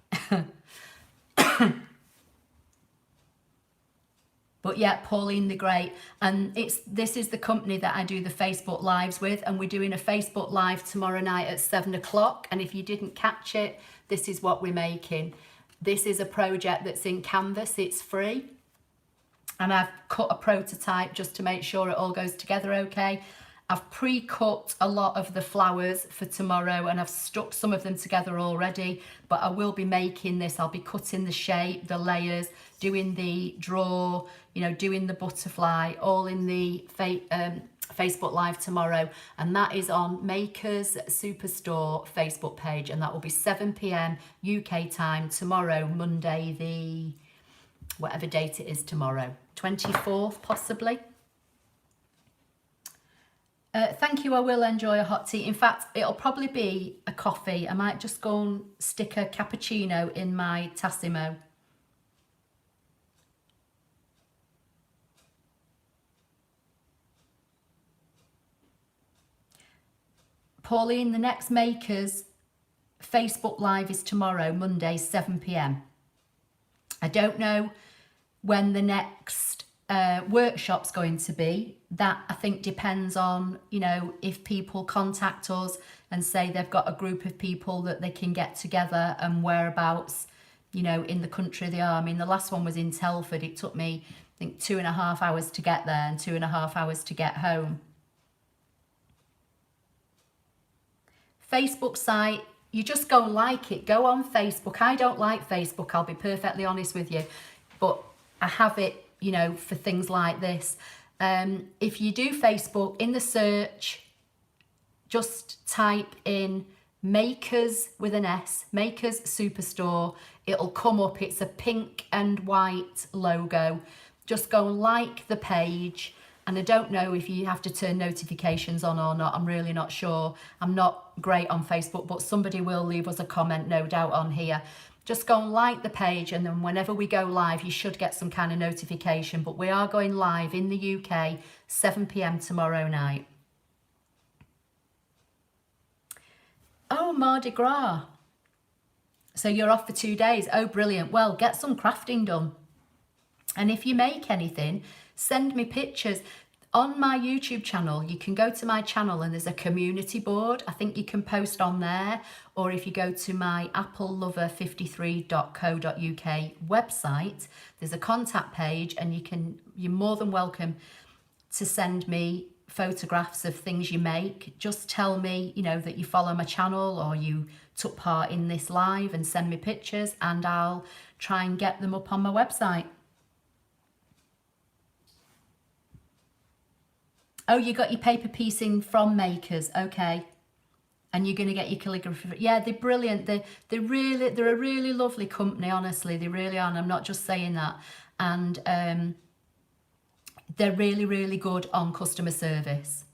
But yeah, Pauline the Great. And this is the company that I do the Facebook Lives with, and we're doing a Facebook Live tomorrow night at 7 o'clock. And if you didn't catch it, this is what we're making. This is a project that's in Canvas, it's free. And I've cut a prototype just to make sure it all goes together okay. I've pre-cut a lot of the flowers for tomorrow and I've stuck some of them together already, but I will be making this. I'll be cutting the shape, the layers, doing the draw, you know, doing the butterfly, all in the Facebook Live tomorrow. And that is on Makers Superstore Facebook page, and that will be 7 PM UK time tomorrow, Monday, the whatever date it is tomorrow, 24th possibly. Thank you, I will enjoy a hot tea. In fact, it'll probably be a coffee. I might just go and stick a cappuccino in my Tassimo. Pauline, the next Makers Facebook Live is tomorrow, Monday, 7 PM. I don't know when the next workshop's going to be. That I think depends on, you know, if people contact us and say they've got a group of people that they can get together and whereabouts, you know, in the country they are. I mean, the last one was in Telford. It took me, I think, 2.5 hours to get there and 2.5 hours to get home. Facebook site, you just go like it, go on Facebook. I don't like Facebook, I'll be perfectly honest with you, but I have it, you know, for things like this. If you do Facebook, in the search, just type in Makers with an S, Makers Superstore. It'll come up. It's a pink and white logo. Just go and like the page. And I don't know if you have to turn notifications on or not. I'm really not sure. I'm not great on Facebook, but somebody will leave us a comment, no doubt, on here. Just go and like the page, and then whenever we go live, you should get some kind of notification. But we are going live in the UK, 7 p.m. tomorrow night. Oh, Mardi Gras. So you're off for 2 days. Oh, brilliant. Well, get some crafting done. And if you make anything, send me pictures. On my YouTube channel, you can go to my channel and there's a community board. I think you can post on there. Or if you go to my applelover53.co.uk website, there's a contact page, and you're more than welcome to send me photographs of things you make. Just tell me, you know, that you follow my channel or you took part in this live, and send me pictures, and I'll try and get them up on my website. Oh, you got your paper piecing from Makers, okay. And you're going to get your calligraphy. Yeah, they're brilliant. They're a really lovely company, honestly. They really are, and I'm not just saying that. And they're really, really good on customer service.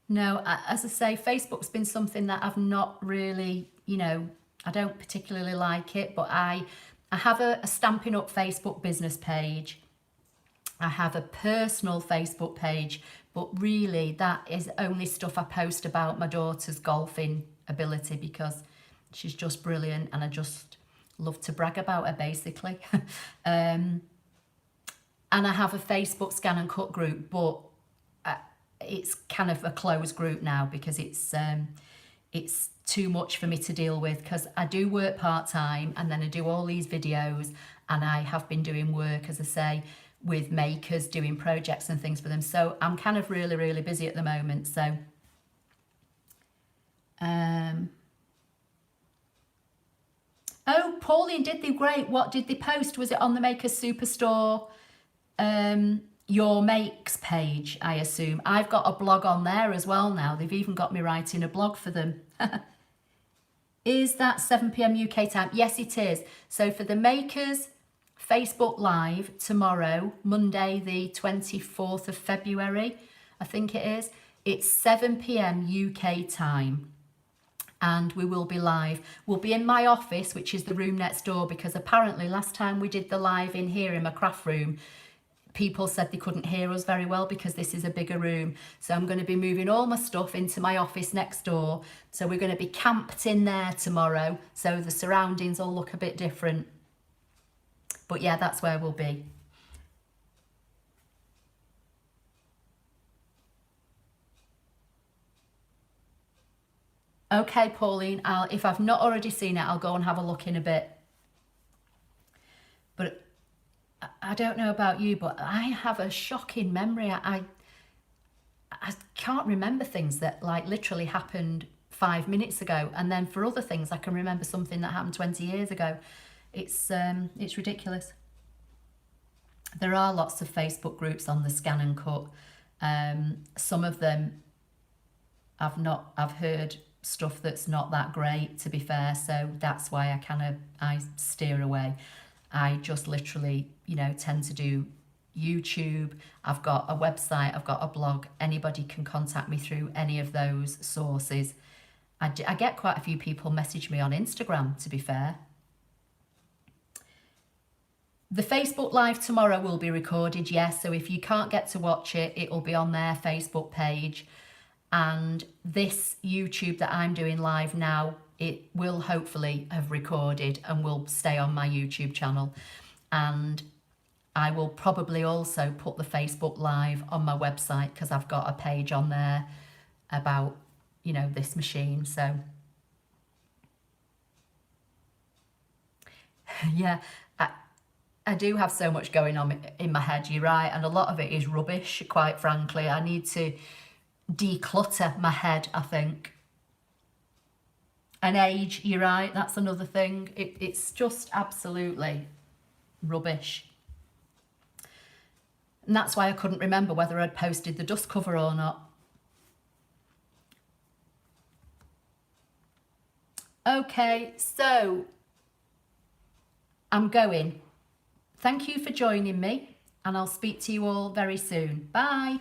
No, as I say, Facebook's been something that I've not really, you know, I don't particularly like it, but I have a Stampin' Up Facebook business page. I have a personal Facebook page, but really that is only stuff I post about my daughter's golfing ability, because she's just brilliant and I just love to brag about her, basically. And I have a Facebook ScanNCut group, but it's kind of a closed group now, because it's too much for me to deal with, because I do work part-time and then I do all these videos, and I have been doing work, as I say, with makers, doing projects and things for them. So I'm kind of really, really busy at the moment. So oh, Pauline, did they? Great. What did they post? Was it on the Makers Superstore Your Makes page, I assume? I've got a blog on there as well now. They've even got me writing a blog for them. Is that 7 p.m. UK time? Yes, it is. So for the Makers Facebook Live tomorrow, Monday the 24th of February, I think it is, it's 7 p.m. UK time. And we will be live. We'll be in my office, which is the room next door, because apparently last time we did the live in here in my craft room, people said they couldn't hear us very well because this is a bigger room. So I'm going to be moving all my stuff into my office next door. So we're going to be camped in there tomorrow. So the surroundings will look a bit different. But yeah, that's where we'll be. Okay, Pauline, if I've not already seen it, I'll go and have a look in a bit. But I don't know about you, but I have a shocking memory. I can't remember things that like literally happened 5 minutes ago, and then for other things I can remember something that happened 20 years ago. It's ridiculous. There are lots of Facebook groups on the ScanNCut. Some of them I've heard stuff that's not that great, to be fair, so that's why I steer away. I just literally, you know, tend to do YouTube. I've got a website, I've got a blog. Anybody can contact me through any of those sources. I get quite a few people message me on Instagram, to be fair. The Facebook Live tomorrow will be recorded, yes, so if you can't get to watch it, it will be on their Facebook page. And this YouTube that I'm doing live now, it will hopefully have recorded and will stay on my YouTube channel. And I will probably also put the Facebook Live on my website, because I've got a page on there about, you know, this machine. So yeah, I do have so much going on in my head, you're right, and a lot of it is rubbish, quite frankly. I need to declutter my head, I think. And age, you're right, that's another thing. It's just absolutely rubbish. And that's why I couldn't remember whether I'd posted the dust cover or not. Okay, so I'm going. Thank you for joining me, and I'll speak to you all very soon. Bye.